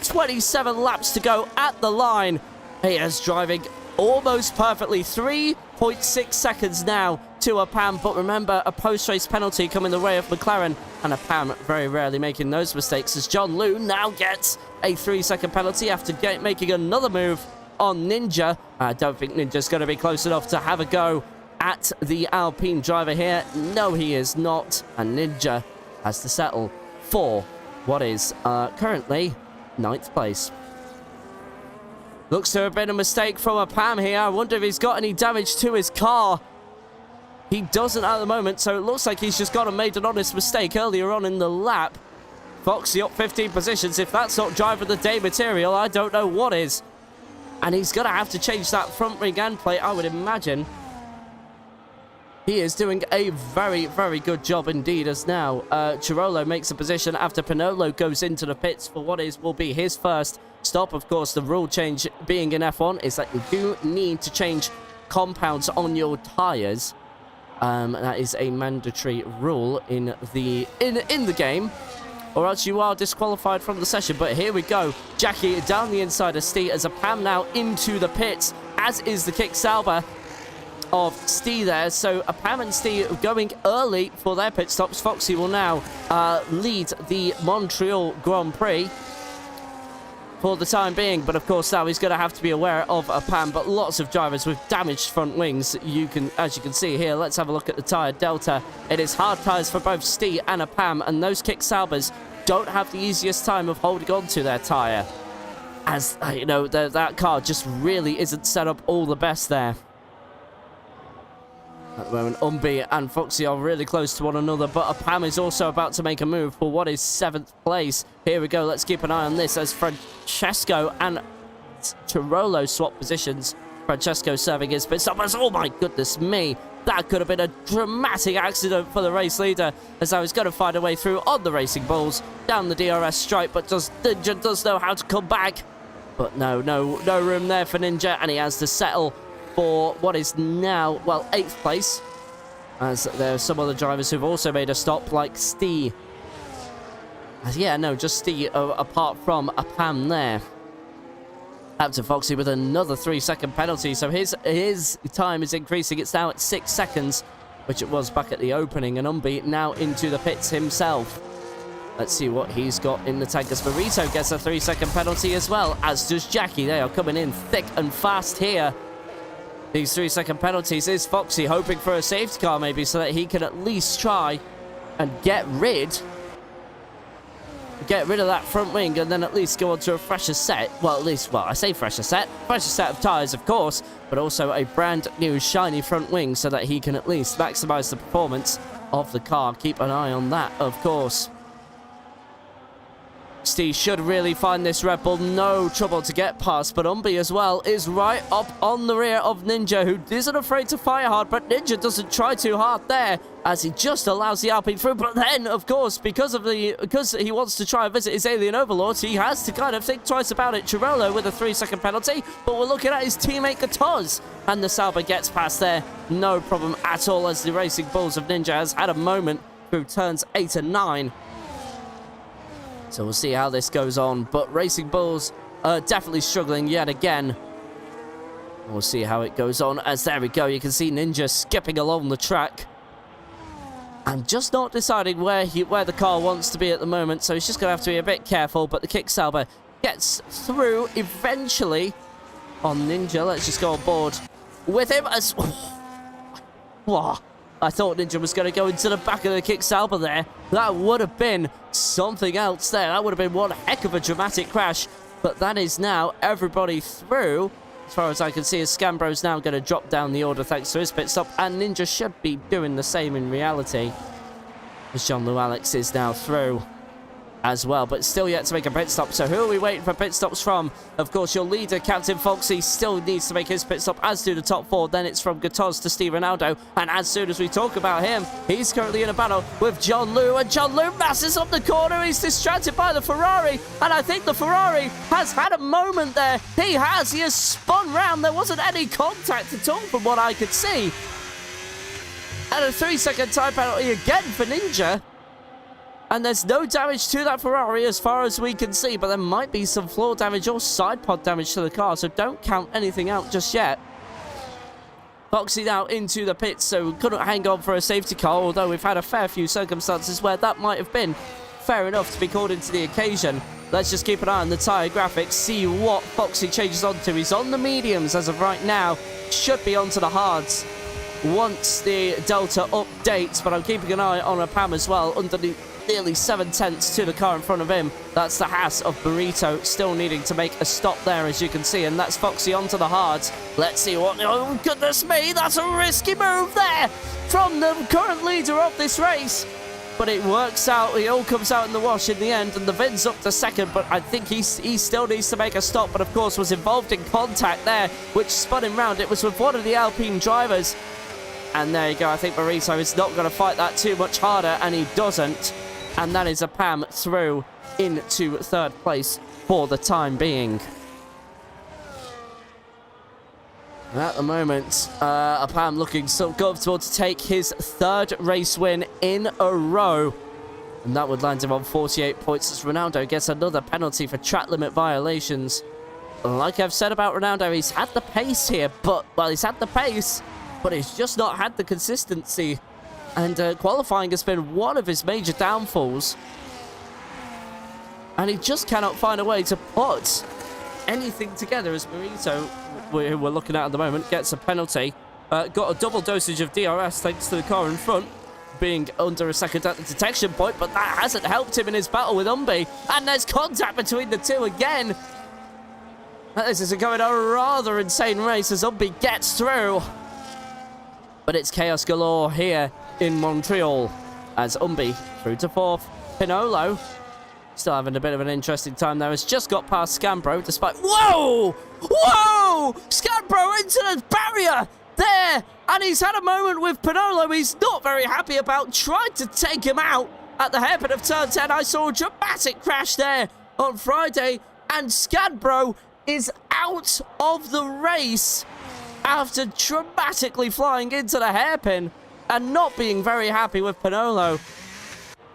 27 laps to go at the line. He is driving almost perfectly. 3.6 seconds now to a Pam, but remember, a post-race penalty coming the way of McLaren, and a Pam very rarely making those mistakes, as John Liu now gets a 3-second penalty after making another move on Ninja. I don't think Ninja's going to be close enough to have a go at the Alpine driver here. No, he is not, and Ninja has to settle for what is currently 9th place. Looks to have been a mistake from a Pam here. I wonder if he's got any damage to his car. He doesn't at the moment, so it looks like he's just gone and made an honest mistake earlier on in the lap. Foxy up 15 positions. If that's not driver of the day material, I don't know what is. And he's going to have to change that front ring end plate, I would imagine. He is doing a very, very good job indeed, as now Chirolo makes a position after Pinolo goes into the pits for what will be his first stop. Of course, the rule change being in F1 is that you do need to change compounds on your tyres. That is a mandatory rule in the game, or else you are disqualified from the session. But here we go. Jackie down the inside of Stee as a Pam now into the pits, as is the kick Sauber of Stee there. So a Pam and Stee going early for their pit stops. Foxy will now lead the Montreal Grand Prix for the time being, but of course now he's going to have to be aware of a Pam. But lots of drivers with damaged front wings, as you can see here. Let's have a look at the tyre delta. It is hard tyres for both Stee and a Pam, and those kick Saubers don't have the easiest time of holding on to their tyre, as you know, that car just really isn't set up all the best there. At the moment, Umbi and Foxy are really close to one another, but a Pam is also about to make a move for what is 7th place. Here we go. Let's keep an eye on this as Francesco and Tirolo swap positions. Francesco serving his pit stop. Oh my goodness me. That could have been a dramatic accident for the race leader, as I was going to find a way through on the Racing Bulls down the DRS stripe, but Ninja does know how to come back. But no room there for Ninja, and he has to settle for what is now, well, 8th place, as there are some other drivers who've also made a stop, like Stee. Yeah, no, just Stee, apart from a Pam there. Up to Foxy with another 3-second penalty, so his time is increasing. It's now at 6 seconds, which it was back at the opening, and Umbi now into the pits himself. Let's see what he's got in the tank, as Burrito gets a 3-second penalty as well, as does Jackie. They are coming in thick and fast here. These 3-second penalties. Is Foxy hoping for a safety car maybe, so that he can at least try and get rid of that front wing, and then at least go on to a fresher set. Well, at least, I say fresher set of tyres, of course, but also a brand new shiny front wing, so that he can at least maximize the performance of the car. Keep an eye on that, of course. Steve should really find this Red Bull no trouble to get past, but Umbi as well is right up on the rear of Ninja, who isn't afraid to fire hard, but Ninja doesn't try too hard there, as he just allows the Alpine through. But then, of course, because he wants to try and visit his alien overlords, he has to kind of think twice about it. Chirolo with a 3-second penalty, but we're looking at his teammate Gatoz, and the Sauber gets past there, no problem at all, as the Racing Bulls of Ninja has had a moment through turns 8 and 9. So we'll see how this goes on. But Racing Bulls are definitely struggling yet again. We'll see how it goes on, as there we go. You can see Ninja skipping along the track. And just not deciding where the car wants to be at the moment, so he's just going to have to be a bit careful. But the Kick-Sauber gets through eventually on Ninja. Let's just go on board with him as... Wow. I thought Ninja was going to go into the back of the Kick-Sauber there. That would have been something else there. That would have been one heck of a dramatic crash. But that is now everybody through. As far as I can see, Scambro's now going to drop down the order thanks to his pit stop. And Ninja should be doing the same in reality, as Jean-Louis Alex is now through as well, but still yet to make a pit stop. So who are we waiting for pit stops from? Of course, your leader, Captain Foxy, still needs to make his pit stop, as do the top four. Then it's from Gatoz to Steve Ronaldo, and as soon as we talk about him, he's currently in a battle with John Liu, and John Liu masses up the corner. He's distracted by the Ferrari, and I think the Ferrari has had a moment there. He has spun round. There wasn't any contact at all from what I could see. And a 3-second time penalty again for Ninja. And there's no damage to that Ferrari as far as we can see, but there might be some floor damage or side pod damage to the car, so don't count anything out just yet. Foxy now into the pits, so couldn't hang on for a safety car, although we've had a fair few circumstances where that might have been fair enough to be called into the occasion. Let's just keep an eye on the tyre graphics, see what Foxy changes onto. He's on the mediums as of right now, should be onto the hards once the Delta updates, but I'm keeping an eye on a PAM as well, underneath nearly 7 tenths to the car in front of him. That's the Haas of Burrito, still needing to make a stop there, as you can see, and that's Foxy onto the hards. Let's see what... Oh, goodness me, that's a risky move there from the current leader of this race. But it works out. It all comes out in the wash in the end, and the Vin's up to second, but I think he still needs to make a stop, but of course was involved in contact there, which spun him round. It was with one of the Alpine drivers. And there you go. I think Burrito is not going to fight that too much harder, and he doesn't. And that is a PAM through into third place for the time being. And at the moment, a PAM looking so comfortable to take his third race win in a row. And that would land him on 48 points as Ronaldo gets another penalty for track limit violations. Like I've said about Ronaldo, he's had the pace here, but he's just not had the consistency. And qualifying has been one of his major downfalls. And he just cannot find a way to put anything together as Burrito, who we're looking at the moment, gets a penalty. Got a double dosage of DRS thanks to the car in front being under a second at the detection point, but that hasn't helped him in his battle with Umbi. And there's contact between the two again. This is going a rather insane race as Umbi gets through. But it's chaos galore here in Montreal as Umbi through to fourth. Pinolo still having a bit of an interesting time there. Has just got past Scambro despite... Whoa! Whoa! Scambro into the barrier there! And he's had a moment with Pinolo he's not very happy about. Tried to take him out at the hairpin of turn 10. I saw a dramatic crash there on Friday. And Scambro is out of the race after dramatically flying into the hairpin and not being very happy with Pinolo.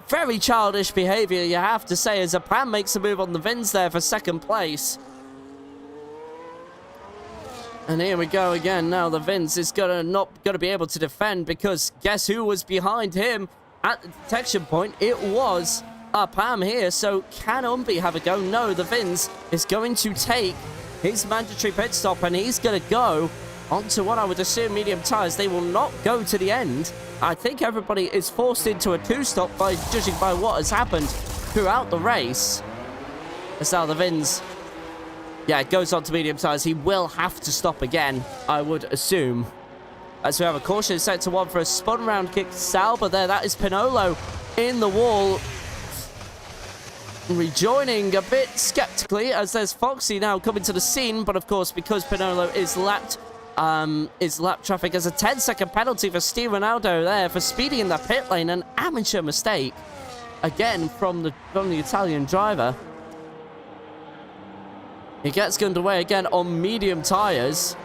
Very childish behaviour, you have to say, as a PAM makes a move on the Vins there for second place. And here we go again. Now the Vins is not gonna be able to defend, because guess who was behind him at the detection point? It was a PAM here. So can Umbi have a go? No, the Vins is going to take his mandatory pit stop, and he's going to go onto what I would assume medium tyres. They will not go to the end. I think everybody is forced into a two-stop by judging by what has happened throughout the race. As now the Vins, yeah, it goes on to medium tyres. He will have to stop again, I would assume. As we have a caution set to one for a spun round kick. Sauber there. That is Pinolo in the wall. Rejoining a bit skeptically as there's Foxy now coming to the scene. But of course, because Pinolo is lap traffic as a 10-second penalty for Steve Ronaldo there for speeding in the pit lane. An amateur mistake again from the Italian driver. He gets underway again on medium tyres.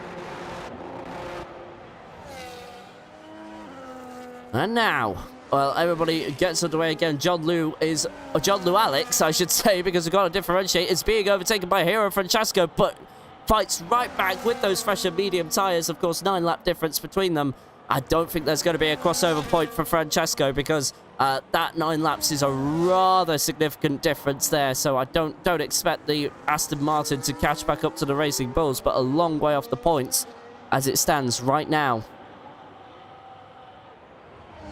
And now, well, everybody gets underway again. John Liu Alex, I should say, because we've got to differentiate, is being overtaken by Hero Francesco, but fights right back with those fresh and medium tyres. Of course, 9-lap difference between them. I don't think there's going to be a crossover point for Francesco because that 9 laps is a rather significant difference there. So I don't expect the Aston Martin to catch back up to the Racing Bulls, but a long way off the points as it stands right now.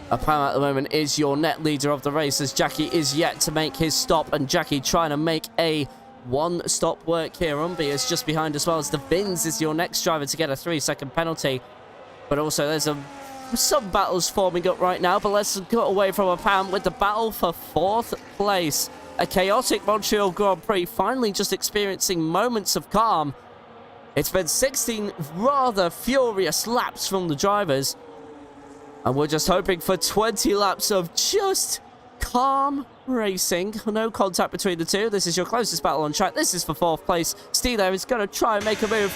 Apam at the moment is your net leader of the race as Jackie is yet to make his stop, and Jackie trying to make a one-stop work here. Umbi is just behind as well as the Vins is your next driver to get a 3-second penalty. But also there's some battles forming up right now, but let's get away from Apam with the battle for 4th place. A chaotic Montreal Grand Prix finally just experiencing moments of calm. It's been 16 rather furious laps from the drivers. And we're just hoping for 20 laps of just calm racing. No contact between the two. This is your closest battle on track. This is for 4th place. Steve there is going to try and make a move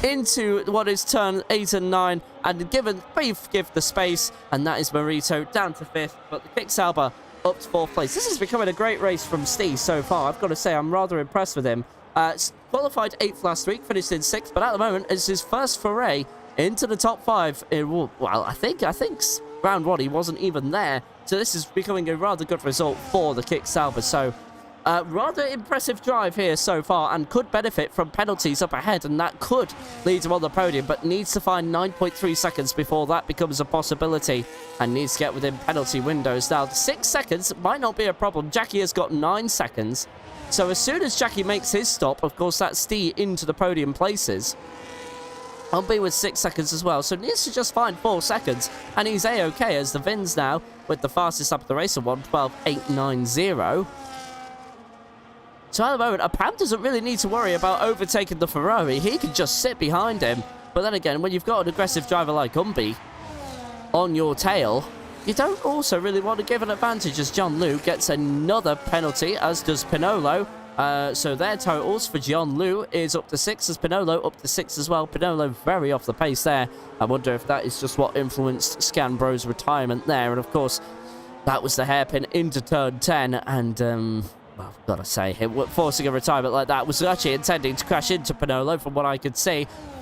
into what is turn 8 and 9. And give the space. And that is Marito down to 5th. But the Kick-Sauber up to 4th place. This is becoming a great race from Steve so far. I've got to say, I'm rather impressed with him. Qualified 8th last week. Finished in 6th. But at the moment, it's his first foray into the top 5. Well, I think round 1 he wasn't even there. So this is becoming a rather good result for the Kick-Sauber. So rather impressive drive here so far, and could benefit from penalties up ahead, and that could lead him on the podium, but needs to find 9.3 seconds before that becomes a possibility, and needs to get within penalty windows. Now, 6 seconds might not be a problem. Jackie has got 9 seconds. So as soon as Jackie makes his stop, of course, that's Steve into the podium places. I'll be with 6 seconds as well, so needs to just find 4 seconds, and he's A-okay as the Vins now with the fastest lap of the race of 1:12.890. So at the moment, Apam doesn't really need to worry about overtaking the Ferrari. He can just sit behind him. But then again, when you've got an aggressive driver like Umbi on your tail, you don't also really want to give an advantage as John Liu gets another penalty, as does Pinolo. So their totals for John Liu is up to 6, as Pinolo up to 6 as well. Pinolo very off the pace there. I wonder if that is just what influenced Scanbro's retirement there. And of course, that was the hairpin into turn 10. And, well, I've got to say, forcing a retirement like that was actually intending to crash into Pinolo from what I could see. I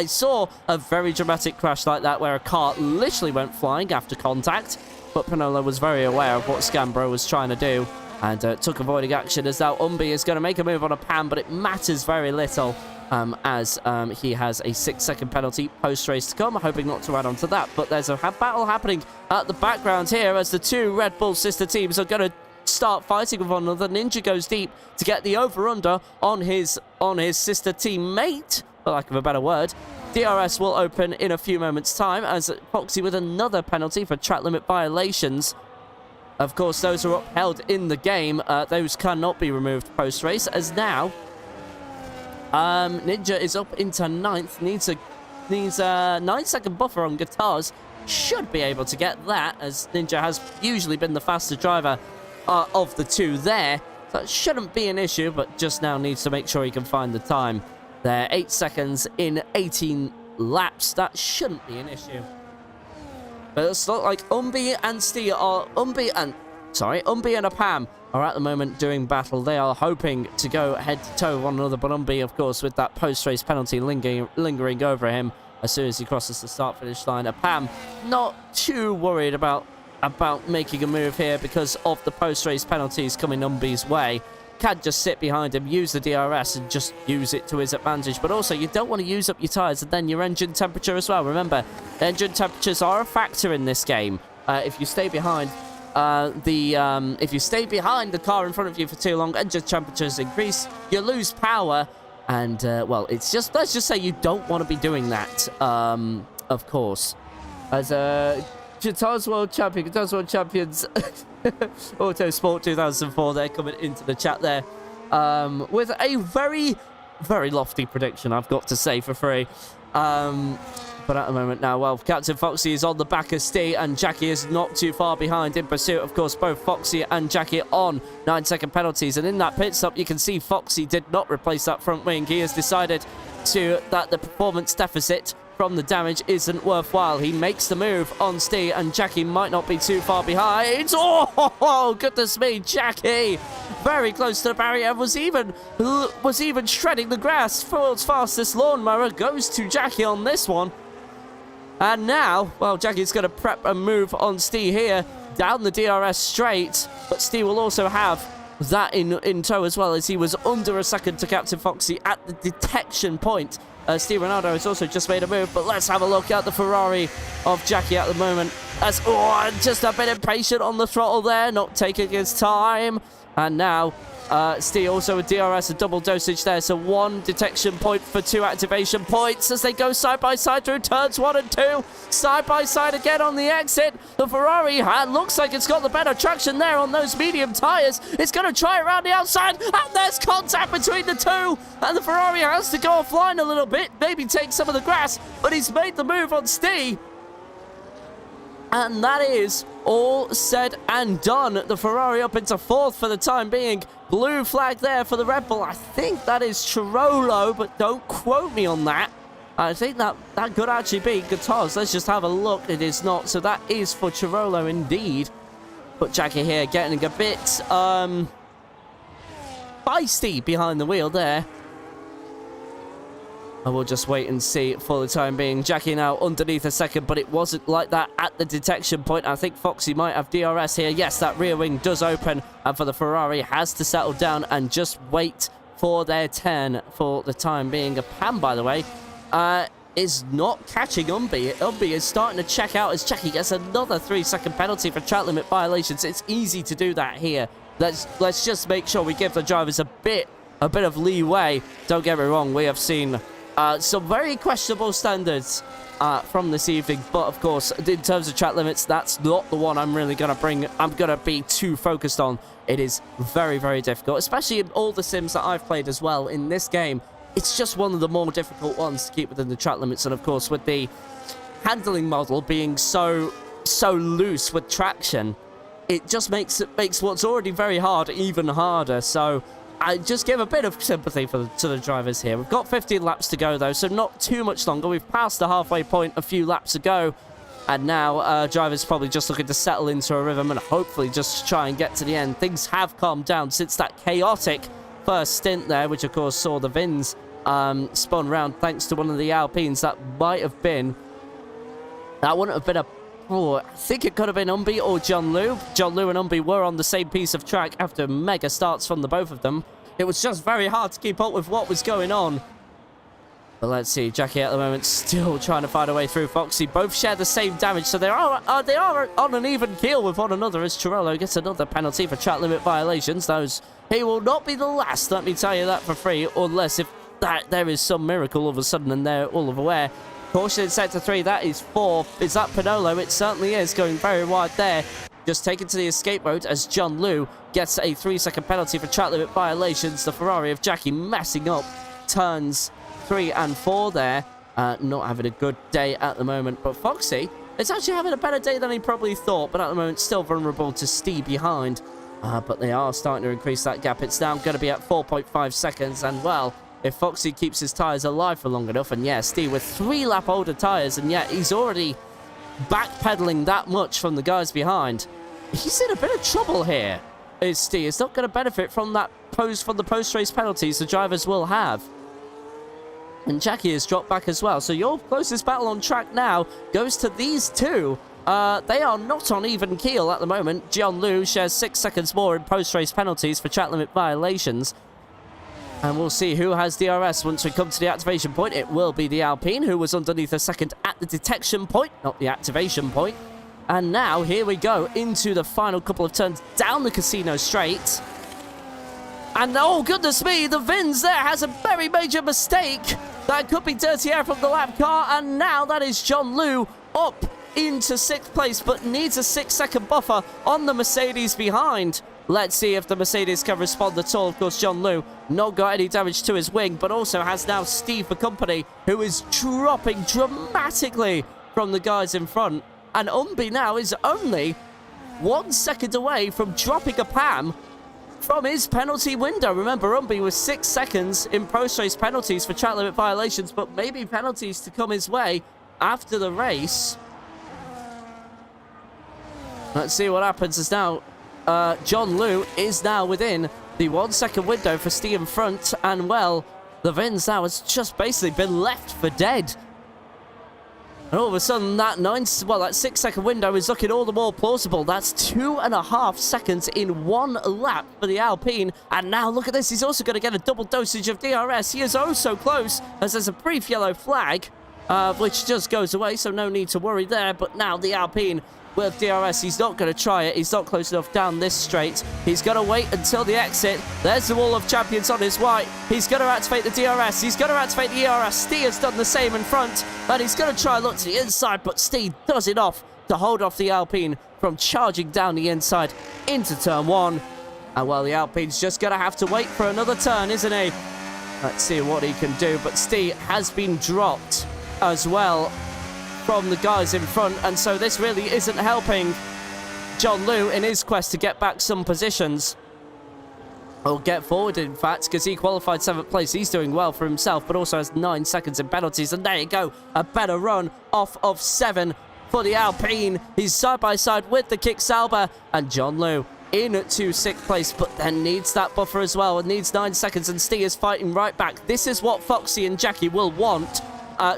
saw a very dramatic crash like that where a car literally went flying after contact. But Pinolo was very aware of what Scambro was trying to do. And took avoiding action, as now Umbi is going to make a move on Apam, but it matters very little as he has a 6-second penalty post-race to come, hoping not to add on to that. But there's a battle happening at the background here as the two Red Bull sister teams are going to start fighting with one another. Ninja goes deep to get the over-under on his sister teammate, for lack of a better word. DRS will open in a few moments' time as Foxy with another penalty for track limit violations. Of course, those are upheld in the game. Those cannot be removed post-race, as now Ninja is up into 9th. Needs a 9-second buffer on guitars. Should be able to get that, as Ninja has usually been the faster driver of the two there. So that shouldn't be an issue, but just now needs to make sure he can find the time. There, 8 seconds in 18 laps. That shouldn't be an issue. But it's not like Umbi and Apam are at the moment doing battle. They are hoping to go head-to-toe with one another, but Umbi, of course, with that post-race penalty lingering over him as soon as he crosses the start-finish line. Apam not too worried about making a move here because of the post-race penalties coming Umbi's way. Can just sit behind him, use the DRS, and just use it to his advantage. But also, you don't want to use up your tyres and then your engine temperature as well. Remember, engine temperatures are a factor in this game. If you stay behind the car in front of you for too long, engine temperatures increase, you lose power, and well, let's just say you don't want to be doing that. Of course, as Guitars World Champions, Autosport 2004, they're coming into the chat there with a very, very lofty prediction, I've got to say, for free. But at the moment now, well, Captain Foxy is on the back of Steve, and Jackie is not too far behind in pursuit. Of course, both Foxy and Jackie on 9-second penalties. And in that pit stop, you can see Foxy did not replace that front wing. He has decided that the performance deficit from the damage isn't worthwhile. He makes the move on Steve, and Jackie might not be too far behind. Oh, goodness me, Jackie! Very close to the barrier, was even shredding the grass. World's fastest lawnmower goes to Jackie on this one. And now, well, Jackie's going to prep a move on Steve here, down the DRS straight, but Steve will also have that in tow as well, as he was under a second to Captain Foxy at the detection point. Steve Ronaldo has also just made a move, but let's have a look at the Ferrari of Jackie at the moment. As just a bit impatient on the throttle there, not taking his time. And now Steve also with DRS, a double dosage there, so 1 detection point for 2 activation points as they go side by side through turns 1 and 2, side by side again on the exit. The Ferrari looks like it's got the better traction there on those medium tyres. It's going to try around the outside, and there's contact between the two, and the Ferrari has to go offline a little bit, maybe take some of the grass, but he's made the move on Steve. And that is all said and done. The Ferrari up into 4th for the time being. Blue flag there for the Red Bull. I think that is Chirolo, but don't quote me on that. I think that could actually be Guitars. Let's just have a look. It is not. So that is for Chirolo indeed. But Jackie here getting a bit feisty behind the wheel there. I will just wait and see for the time being. Jackie now underneath a second, but it wasn't like that at the detection point. I think Foxy might have DRS here. Yes, that rear wing does open, and for the Ferrari has to settle down and just wait for their turn for the time being. A Pam, by the way, is not catching Umbi. Umbi is starting to check out as Jackie gets another 3-second penalty for track limit violations. It's easy to do that here. Let's just make sure we give the drivers a bit of leeway. Don't get me wrong, we have seen some very questionable standards from this evening, but of course, in terms of track limits, that's not the one I'm really going to bring. I'm going to be too focused on. It is very, very difficult, especially in all the sims that I've played as well. In this game, it's just one of the more difficult ones to keep within the track limits, and of course, with the handling model being so loose with traction, it just makes what's already very hard even harder. So I just give a bit of sympathy to the drivers here. We've got 15 laps to go, though, so not too much longer. We've passed the halfway point a few laps ago, and now drivers probably just looking to settle into a rhythm and hopefully just try and get to the end. Things have calmed down since that chaotic first stint there, which, of course, saw the Vins spun round thanks to one of the Alpines. That wouldn't have been a... Oh, I think it could have been Umbi or John Liu. John Liu and Umbi were on the same piece of track after mega starts from the both of them. It was just very hard to keep up with what was going on. But let's see, Jackie at the moment still trying to find a way through Foxy. Both share the same damage, so they are on an even keel with one another as Chirolo gets another penalty for track limit violations. He will not be the last, let me tell you that for free, unless if there is some miracle all of a sudden and they're all aware. Caution in sector 3, that is 4. Is that Pinolo? It certainly is, going very wide there. Just taken to the escape mode as John Liu gets a 3-second penalty for track limit violations. The Ferrari of Jackie messing up turns 3 and 4 there. Not having a good day at the moment. But Foxy is actually having a better day than he probably thought. But at the moment, still vulnerable to Steve behind. But they are starting to increase that gap. It's now going to be at 4.5 seconds. And, well, if Foxy keeps his tyres alive for long enough, and yeah, Steve with 3-lap older tyres, and yet he's already backpedaling that much from the guys behind. He's in a bit of trouble here. Steve is not going to benefit from that the post-race penalties the drivers will have. And Jackie has dropped back as well. So your closest battle on track now goes to these two. They are not on even keel at the moment. John Liu shares 6 seconds more in post-race penalties for track limit violations. And we'll see who has DRS once we come to the activation point. It will be the Alpine, who was underneath a second at the detection point, not the activation point. And now, here we go into the final couple of turns down the casino straight. And, oh, goodness me, the Vins there has a very major mistake. That could be dirty air from the lap car. And now that is John Liu up into 6th place, but needs a 6-second buffer on the Mercedes behind. Let's see if the Mercedes can respond at all. Of course, John Liu not got any damage to his wing, but also has now Steve for company, who is dropping dramatically from the guys in front. And Umbi now is only 1 second away from dropping a Pam from his penalty window. Remember, Umbi was 6 seconds in post-race penalties for track limit violations, but maybe penalties to come his way after the race. Let's see what happens as now John Liu is now within the 1 second window for Stee in front, and well, the Vins now has just basically been left for dead. And all of a sudden, that 6 second window is looking all the more plausible. That's 2.5 seconds in 1 lap for the Alpine. And now look at this, he's also going to get a double dosage of DRS. He is oh so close, as there's a brief yellow flag, which just goes away, so no need to worry there. But now the Alpine with DRS, he's not going to try it. He's not close enough down this straight. He's going to wait until the exit. There's the wall of champions on his right. He's going to activate the DRS. He's going to activate the ERS. Stee has done the same in front, and he's going to try and look to the inside, but Stee does it off to hold off the Alpine from charging down the inside into turn 1. And well, the Alpine's just going to have to wait for another turn, isn't he? Let's see what he can do, but Stee has been dropped as well from the guys in front, and so this really isn't helping John Liu in his quest to get back some positions, or get forward in fact, because he qualified 7th place. He's doing well for himself, but also has 9 seconds in penalties, and there you go, a better run off of 7 for the Alpine. He's side by side with the Kick Sauber, and John Liu into 6th place, but then needs that buffer as well, and needs 9 seconds, and Stee is fighting right back. This is what Foxy and Jackie will want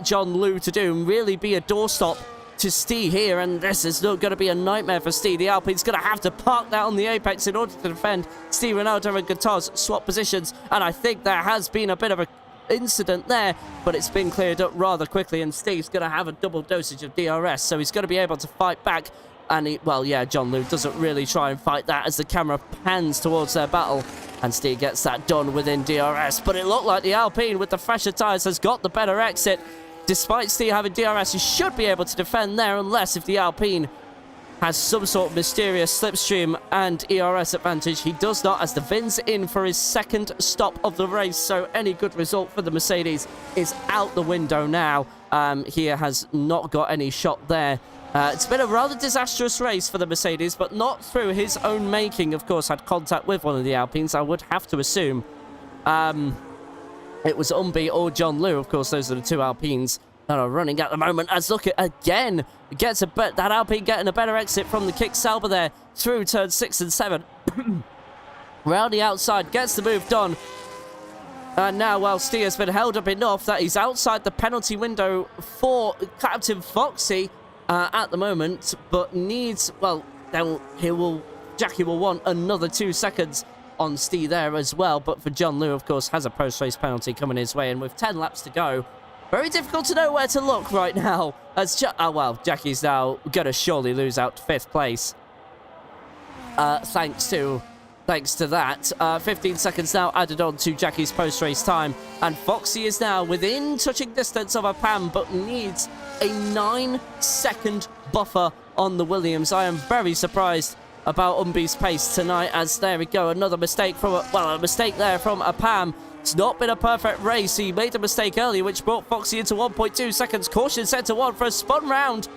John Liu to do, and really be a doorstop to Stee here, and this is not going to be a nightmare for Stee. The Alpine's going to have to park that on the apex in order to defend. Stee, Ronaldo and Guitars swap positions, and I think there has been a bit of an incident there, but it's been cleared up rather quickly, and Steve's going to have a double dosage of DRS, so he's going to be able to fight back. And well, yeah, John Liu doesn't really try and fight that as the camera pans towards their battle, and Stee gets that done within DRS. But it looked like the Alpine, with the fresher tyres, has got the better exit. Despite Stee having DRS, he should be able to defend there, unless if the Alpine has some sort of mysterious slipstream and ERS advantage. He does not, as the Vin's in for his 2nd stop of the race, so any good result for the Mercedes is out the window now. He has not got any shot there. It's been a rather disastrous race for the Mercedes, but not through his own making. Of course, had contact with one of the Alpines, I would have to assume. It was Umbi or John Liu. Of course, those are the 2 Alpines that are running at the moment. As look at again, gets that Alpine getting a better exit from the Kick Sauber there through turn 6 and 7. Round the outside, gets the move done. And now, well, Stee has been held up enough that he's outside the penalty window for Captain Foxy at the moment, but needs, well, Jackie will want another 2 seconds on Stee there as well. But for John Liu, of course, has a post-race penalty coming his way, and with 10 laps to go, very difficult to know where to look right now. As well, Jackie's now going to surely lose out to 5th place. Thanks to that. 15 seconds now added on to Jackie's post-race time, and Foxy is now within touching distance of a Pam, but needs a 9-second buffer on the Williams. I am very surprised about Umbi's pace tonight, as there we go, another mistake from a mistake there from a Pam. It's not been a perfect race. He made a mistake earlier, which brought Foxy into 1.2 seconds. Caution set to 1 for a spun round.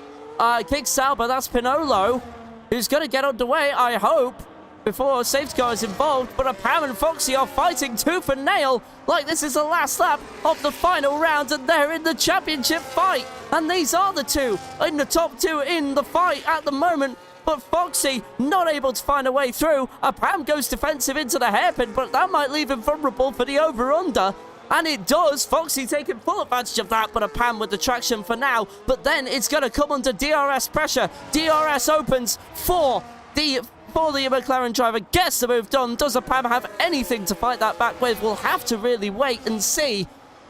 Kick Sauber, that's Pinolo, who's going to get underway, I hope, before a safety car is involved. But a Pam and Foxy are fighting tooth and nail like this is the last lap of the final round, and they're in the championship fight. And these are the 2 in the top 2 in the fight at the moment. But Foxy not able to find a way through. A Pam goes defensive into the hairpin, but that might leave him vulnerable for the over-under. And it does. Foxy taking full advantage of that, but a Pam with the traction for now. But then it's going to come under DRS pressure. DRS opens for the McLaren driver. Gets the move done. Does a Pam have anything to fight that back with? We'll have to really wait and see.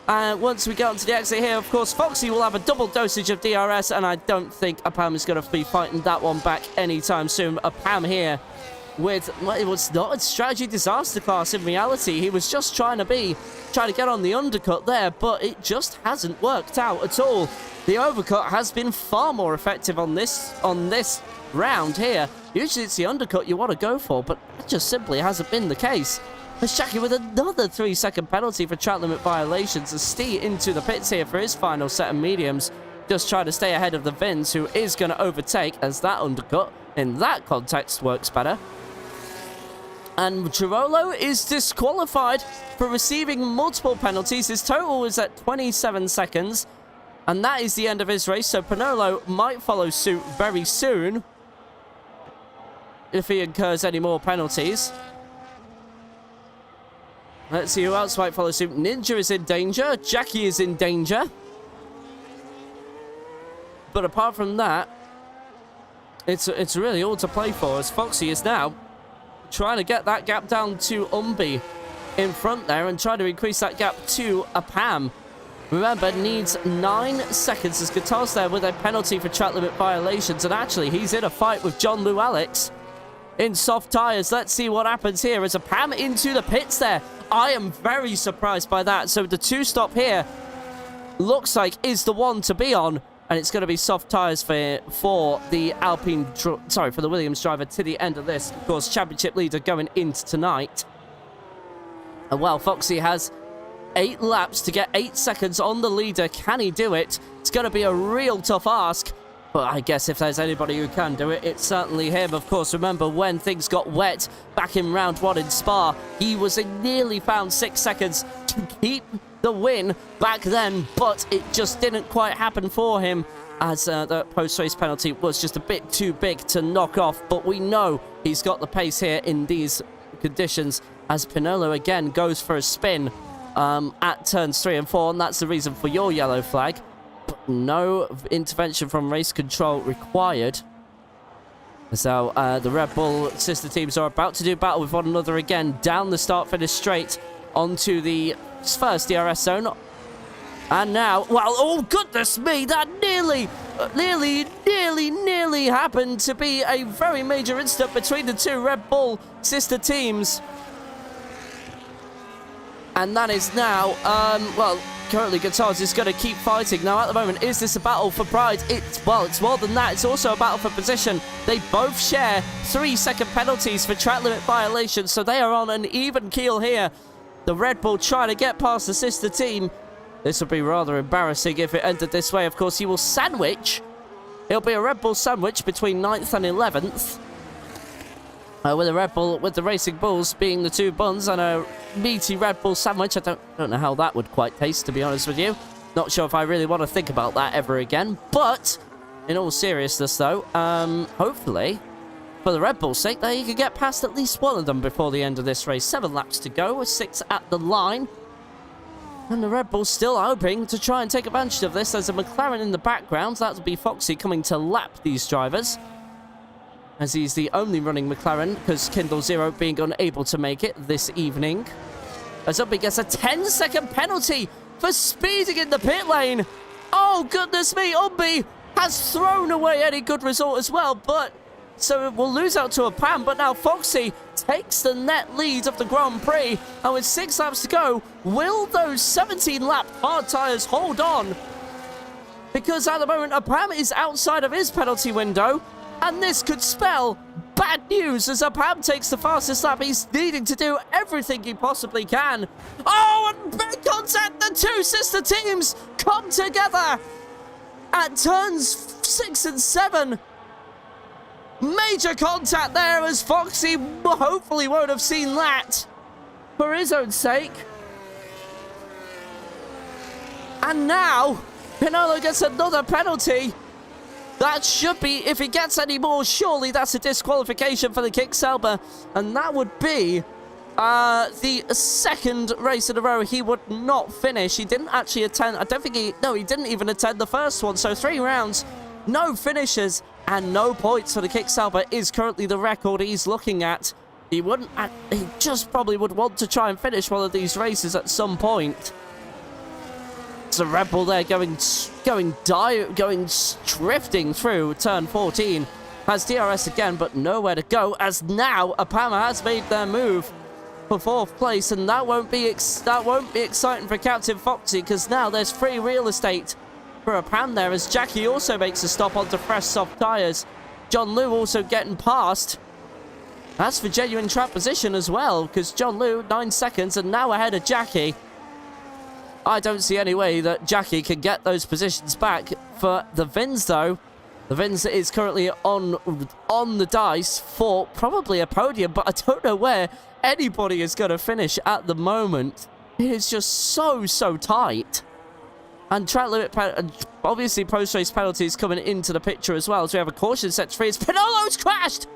Once we get onto the exit here, of course, Foxy will have a double dosage of DRS, and I don't think a Pam is going to be fighting that one back anytime soon. A Pam here with, well, it was not a strategy disaster class in reality. He was just trying to get on the undercut there, but it just hasn't worked out at all. The overcut has been far more effective on this round here. Usually it's the undercut you want to go for, but that just simply hasn't been the case. There's Jackie with another 3-second penalty for track limit violations. As Stee into the pits here for his final set of mediums. Just trying to stay ahead of the Vins, who is going to overtake, as that undercut in that context works better. And Girolo is disqualified for receiving multiple penalties. His total is at 27 seconds. And that is the end of his race. So Pinolo might follow suit very soon if he incurs any more penalties. Let's see who else might follow suit. Ninja is in danger. Jackie is in danger. But apart from that, it's really all to play for, as Foxy is now trying to get that gap down to Umbi in front there and try to increase that gap to a Pam. Remember, needs 9 seconds as Guitar's there with a penalty for track limit violations. And actually, he's in a fight with John Lou Alex in soft tyres. Let's see what happens here as a Pam into the pits there. I am very surprised by that. So the 2-stop here looks like is the one to be on. And it's going to be soft tyres for the for the Williams driver to the end of this. Of course, championship leader going into tonight. And well, Foxy has 8 laps to get 8 seconds on the leader. Can he do it? It's going to be a real tough ask. But I guess if there's anybody who can do it, it's certainly him. Of course, remember when things got wet back in round 1 in Spa, he nearly found 6 seconds to keep the win back then, but it just didn't quite happen for him as the post-race penalty was just a bit too big to knock off. But we know he's got the pace here in these conditions as Pinolo again goes for a spin at turns 3 and 4, and that's the reason for your yellow flag. But no intervention from race control required. So the Red Bull sister teams are about to do battle with one another again down the start-finish straight onto the first DRS zone. And now, well, oh goodness me, that nearly happened to be a very major incident between the two Red Bull sister teams. And that is now, well, currently Guitars is going to keep fighting. Now, at the moment, is this a battle for pride? It's more than that. It's also a battle for position. They both share 3-second penalties for track limit violations, so they are on an even keel here. The Red Bull trying to get past the sister team. This would be rather embarrassing if it ended this way. Of course, he will sandwich. It'll be a Red Bull sandwich between 9th and 11th. With the Racing Bulls being the 2 buns and a meaty Red Bull sandwich. I don't know how that would quite taste, to be honest with you. Not sure if I really want to think about that ever again. But, in all seriousness, though, hopefully, for the Red Bull's sake, that he could get past at least one of them before the end of this race. 7 laps to go, with 6 at the line. And the Red Bull's still hoping to try and take advantage of this. There's a McLaren in the background. That would be Foxy coming to lap these drivers, as he's the only running McLaren, because Kindle Zero being unable to make it this evening. As Umbi gets a 10-second penalty for speeding in the pit lane. Oh, goodness me, Umbi has thrown away any good result as well, but so we'll lose out to a Pam, but now Foxy takes the net lead of the Grand Prix, and with 6 laps to go, will those 17-lap hard tyres hold on? Because at the moment, a Pam is outside of his penalty window, and this could spell bad news as Pam takes the fastest lap. He's needing to do everything he possibly can. Oh, and big contact! The 2 sister teams come together at turns 6 and 7. Major contact there as Foxy hopefully won't have seen that for his own sake. And now, Pinolo gets another penalty. That should be, if he gets any more, surely that's a disqualification for the Kick-Sauber. And that would be the 2nd race in a row he would not finish. He didn't actually attend, he didn't even attend the first one. So 3 rounds, no finishes, and no points for the Kick-Sauber is currently the record he's looking at. He just probably would want to try and finish one of these races at some point. The Red Bull there going drifting through turn 14. Has DRS again, but nowhere to go, as now Apama has made their move for 4th place, and that won't be exciting for Captain Foxy, because now there's free real estate for Apam there, as Jackie also makes a stop onto fresh soft tyres. John Lou also getting past. That's for genuine track position as well, because John Lou 9 seconds and now ahead of Jackie. I don't see any way that Jackie can get those positions back. For the Vins, though, The Vince is currently on the dice for probably a podium, but I don't know where anybody is going to finish at the moment. It is just so tight. And track limit, obviously post-race penalties coming into the picture as well. So we have a caution set free. It's Pinolo's crashed!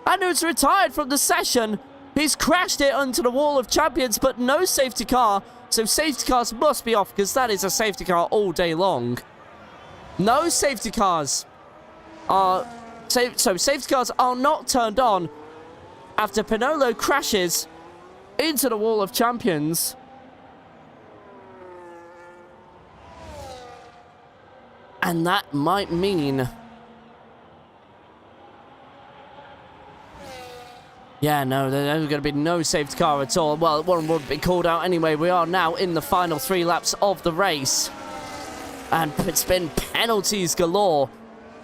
And it's retired from the session. He's crashed it onto the wall of champions, but no safety car. So safety cars must be off, because that is a safety car all day long. No safety cars are... So safety cars are not turned on after Pinolo crashes into the wall of champions. And that might mean... Yeah, no, there's going to be no safety car at all. Well, one would be called out anyway. We are now in the final 3 laps of the race. And it's been penalties galore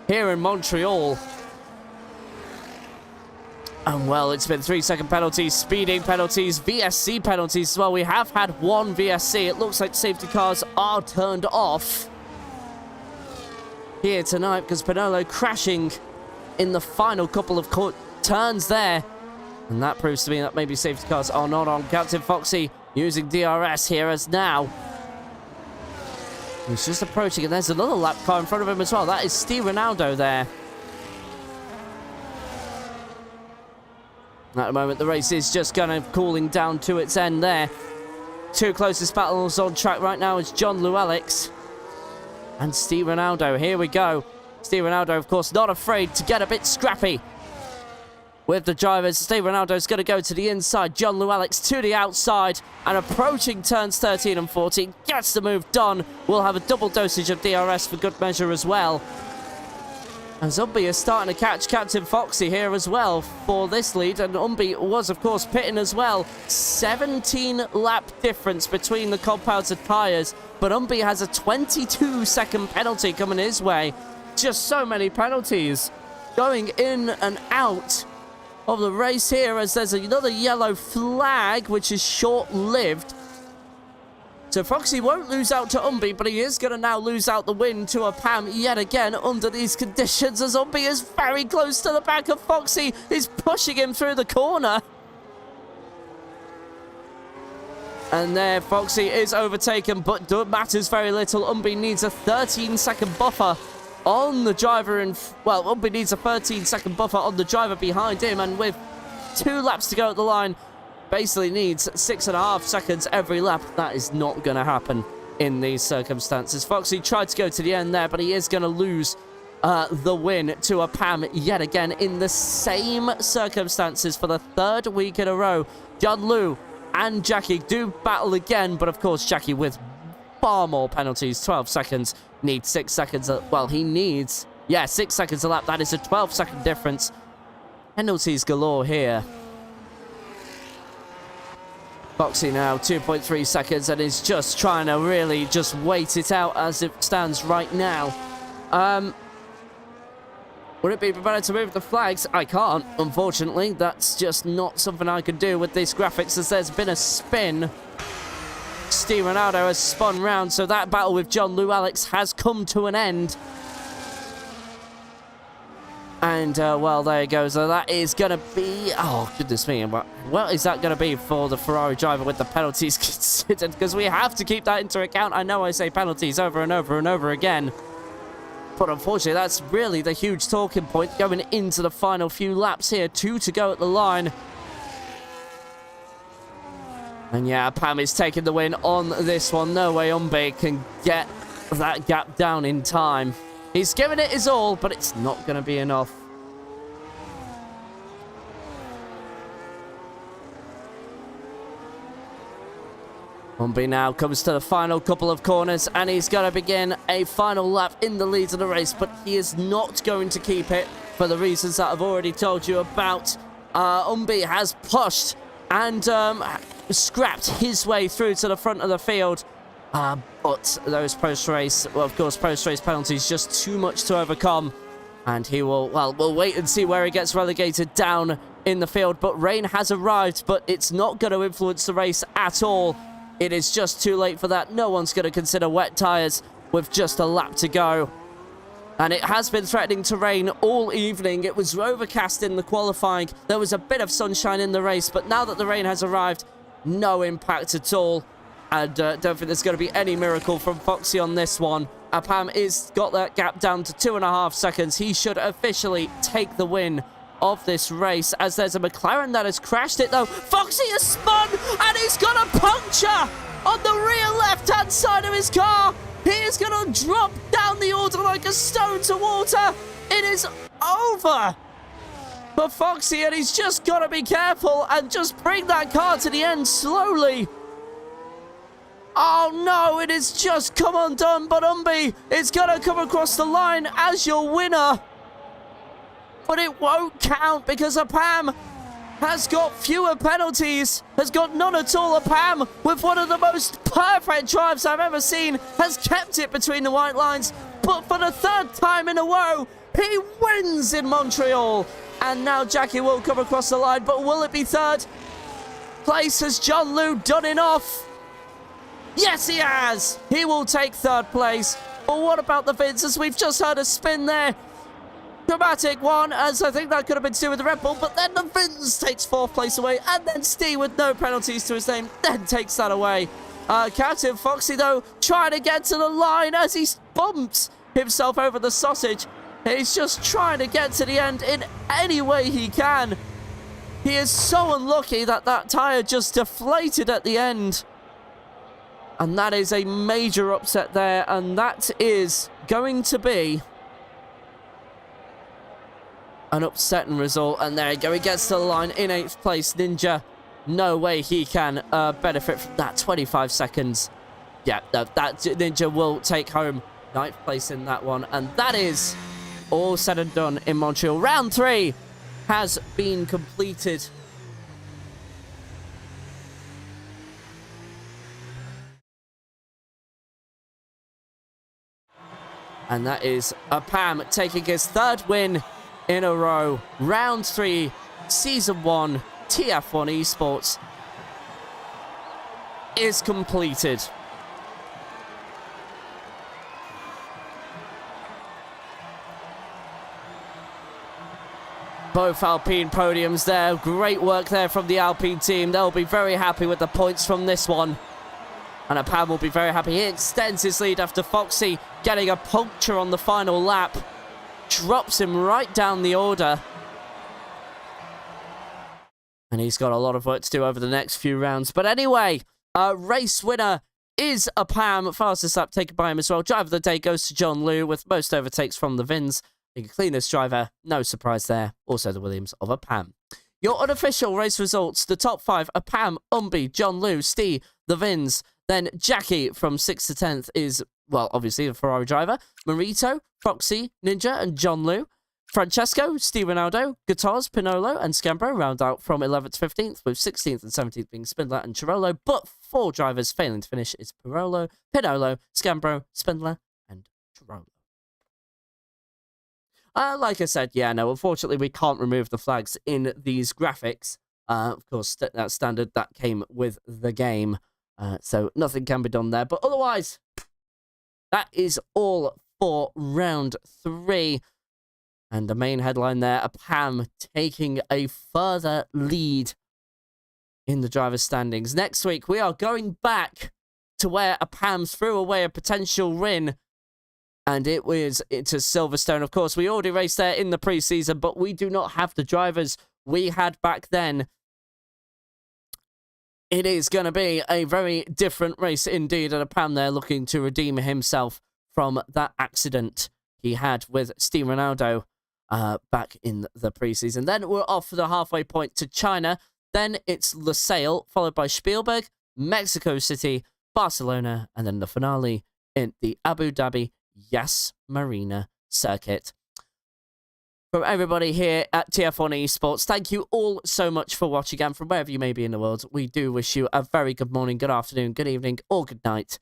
here in Montreal. And, well, it's been 3-second penalties, speeding penalties, VSC penalties as well. We have had 1 VSC. It looks like safety cars are turned off here tonight because Pinolo crashing in the final couple of turns there. And that proves to me that maybe safety cars are not on. Captain Foxy using DRS here as now. He's just approaching, and there's another lap car in front of him as well. That is Steve Ronaldo there. At the moment, the race is just kind of cooling down to its end there. 2 closest battles on track right now is John Llewellyn and Steve Ronaldo. Here we go. Steve Ronaldo, of course, not afraid to get a bit scrappy with the drivers. Steve Ronaldo's going to go to the inside. John Llewellyn to the outside. And approaching turns 13 and 14. Gets the move done. We'll have a double dosage of DRS for good measure as well. And Umbi is starting to catch Captain Foxy here as well for this lead. And Umbi was, of course, pitting as well. 17 lap difference between the compounds of tyres. But Umbi has a 22-second penalty coming his way. Just so many penalties going in and out of the race here, as there's another yellow flag, which is short-lived. So Foxy won't lose out to Umbi, but he is going to now lose out the win to a Pam yet again under these conditions, as Umbi is very close to the back of Foxy. He's pushing him through the corner. And there, Foxy is overtaken, but matters very little. Umbi needs a 13-second buffer on the driver, and well, Umbi needs a 13-second buffer on the driver behind him, and with 2 laps to go at the line, basically needs 6.5 seconds every lap. That is not going to happen in these circumstances. Foxy tried to go to the end there, but he is going to lose the win to a Pam yet again in the same circumstances for the 3rd week in a row. John Liu and Jackie do battle again, but of course Jackie with far more penalties. 12 seconds, needs 6 seconds. Well, he needs, 6 seconds a lap. That is a 12-second difference. Penalties galore here. Foxy now 2.3 seconds and is just trying to really just wait it out as it stands right now. Would it be better to move the flags? I can't, unfortunately. That's just not something I can do with these graphics, as there's been a spin. Steve Ronaldo has spun round, so that battle with John Llewellyn has come to an end. And, well, there it goes. So that is going to be... Oh, goodness me. What is that going to be for the Ferrari driver with the penalties considered? Because we have to keep that into account. I know I say penalties over and over and over again. But unfortunately, that's really the huge talking point going into the final few laps here. 2 to go at the line. And yeah, Pam is taking the win on this one. No way Umbi can get that gap down in time. He's given it his all, but it's not going to be enough. Umbi now comes to the final couple of corners, and he's going to begin a final lap in the lead of the race, but he is not going to keep it for the reasons that I've already told you about. Umbi has pushed and scrapped his way through to the front of the field. But those post-race, well, of course, post-race penalties, just too much to overcome. And he will, well, we'll wait and see where he gets relegated down in the field. But rain has arrived, but it's not going to influence the race at all. It is just too late for that. No one's going to consider wet tyres with just a lap to go. And it has been threatening to rain all evening. It was overcast in the qualifying. There was a bit of sunshine in the race, but now that the rain has arrived, no impact at all. And don't think there's going to be any miracle from Foxy on this one. Apam is got that gap down to 2.5 seconds. He should officially take the win of this race, as there's a McLaren that has crashed it though. Foxy has spun and he's got a puncture on the rear left-hand side of his car. He is going to drop down the order like a stone to water. It is over for Foxy, and he's just got to be careful and just bring that car to the end slowly. Oh no, it is just come undone, but Umbi is going to come across the line as your winner. But it won't count because Apam has got fewer penalties, has got none at all. Apam, with one of the most perfect drives I've ever seen, has kept it between the white lines. But for the third time in a row, he wins in Montreal. And now Jackie will come across the line, but will it be third place? Has John Liu done enough? Yes, he has. He will take third place. But what about the Vince? As we've just heard a spin there. Dramatic one, as I think that could have been to do with the Red Bull, but then the Vince takes fourth place away, and then Steve, with no penalties to his name, then takes that away. Captain Foxy, though, trying to get to the line as he bumps himself over the sausage. He's just trying to get to the end in any way he can. He is so unlucky that that tyre just deflated at the end. And that is a major upset there, and that is going to be an upsetting result. And there you go, he gets to the line in 8th place. Ninja, no way he can benefit from that 25 seconds. Yeah, that Ninja will take home 9th place in that one. And that is all said and done in Montreal. Round 3 has been completed. And that is Apam taking his third win in a row. Round 3, Season 1, TF1 eSports is completed. Both Alpine podiums there. Great work there from the Alpine team. They'll be very happy with the points from this one. And Apam will be very happy. He extends his lead after Foxy getting a puncture on the final lap. Drops him right down the order. And he's got a lot of work to do over the next few rounds. But anyway, race winner is Apam. Fastest lap taken by him as well. Driver of the day goes to John Liu, with most overtakes from the Vins. The cleanest driver, no surprise there. Also the Williams of Apam. Your unofficial race results: the top 5, Apam, Umbi, John Liu, Steve, the Vins. Then Jackie from 6th to 10th is, well, obviously the Ferrari driver. Marito, Foxy, Ninja, and John Liu. Francesco, Steve Ronaldo, Guitars, Pinolo, and Scambro round out from 11th to 15th, with 16th and 17th being Spindler and Chirolo. But 4 drivers failing to finish is Pinolo, Scambro, Spindler, and Chirolo. Like I said, yeah, no, unfortunately we can't remove the flags in these graphics. Of course, that's standard. That came with the game. So nothing can be done there. But otherwise, that is all for round 3. And the main headline there, Apam taking a further lead in the driver's standings. Next week, we are going back to where Apam threw away a potential win. And it was into Silverstone. Of course, we already raced there in the preseason, but we do not have the drivers we had back then. It is going to be a very different race indeed, and Apam there looking to redeem himself from that accident he had with Steve Ronaldo back in the preseason. Then we're off for the halfway point to China. Then it's Lusail, followed by Spielberg, Mexico City, Barcelona, and then the finale in the Abu Dhabi Yas Marina circuit. From everybody here at TF1 eSports, thank you all so much for watching, and from wherever you may be in the world, we do wish you a very good morning, good afternoon, good evening, or good night.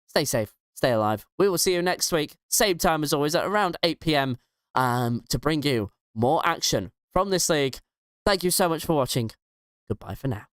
Stay safe, stay alive. We will see you next week, same time as always, at around 8 PM, to bring you more action from this league. Thank you so much for watching. Goodbye for now.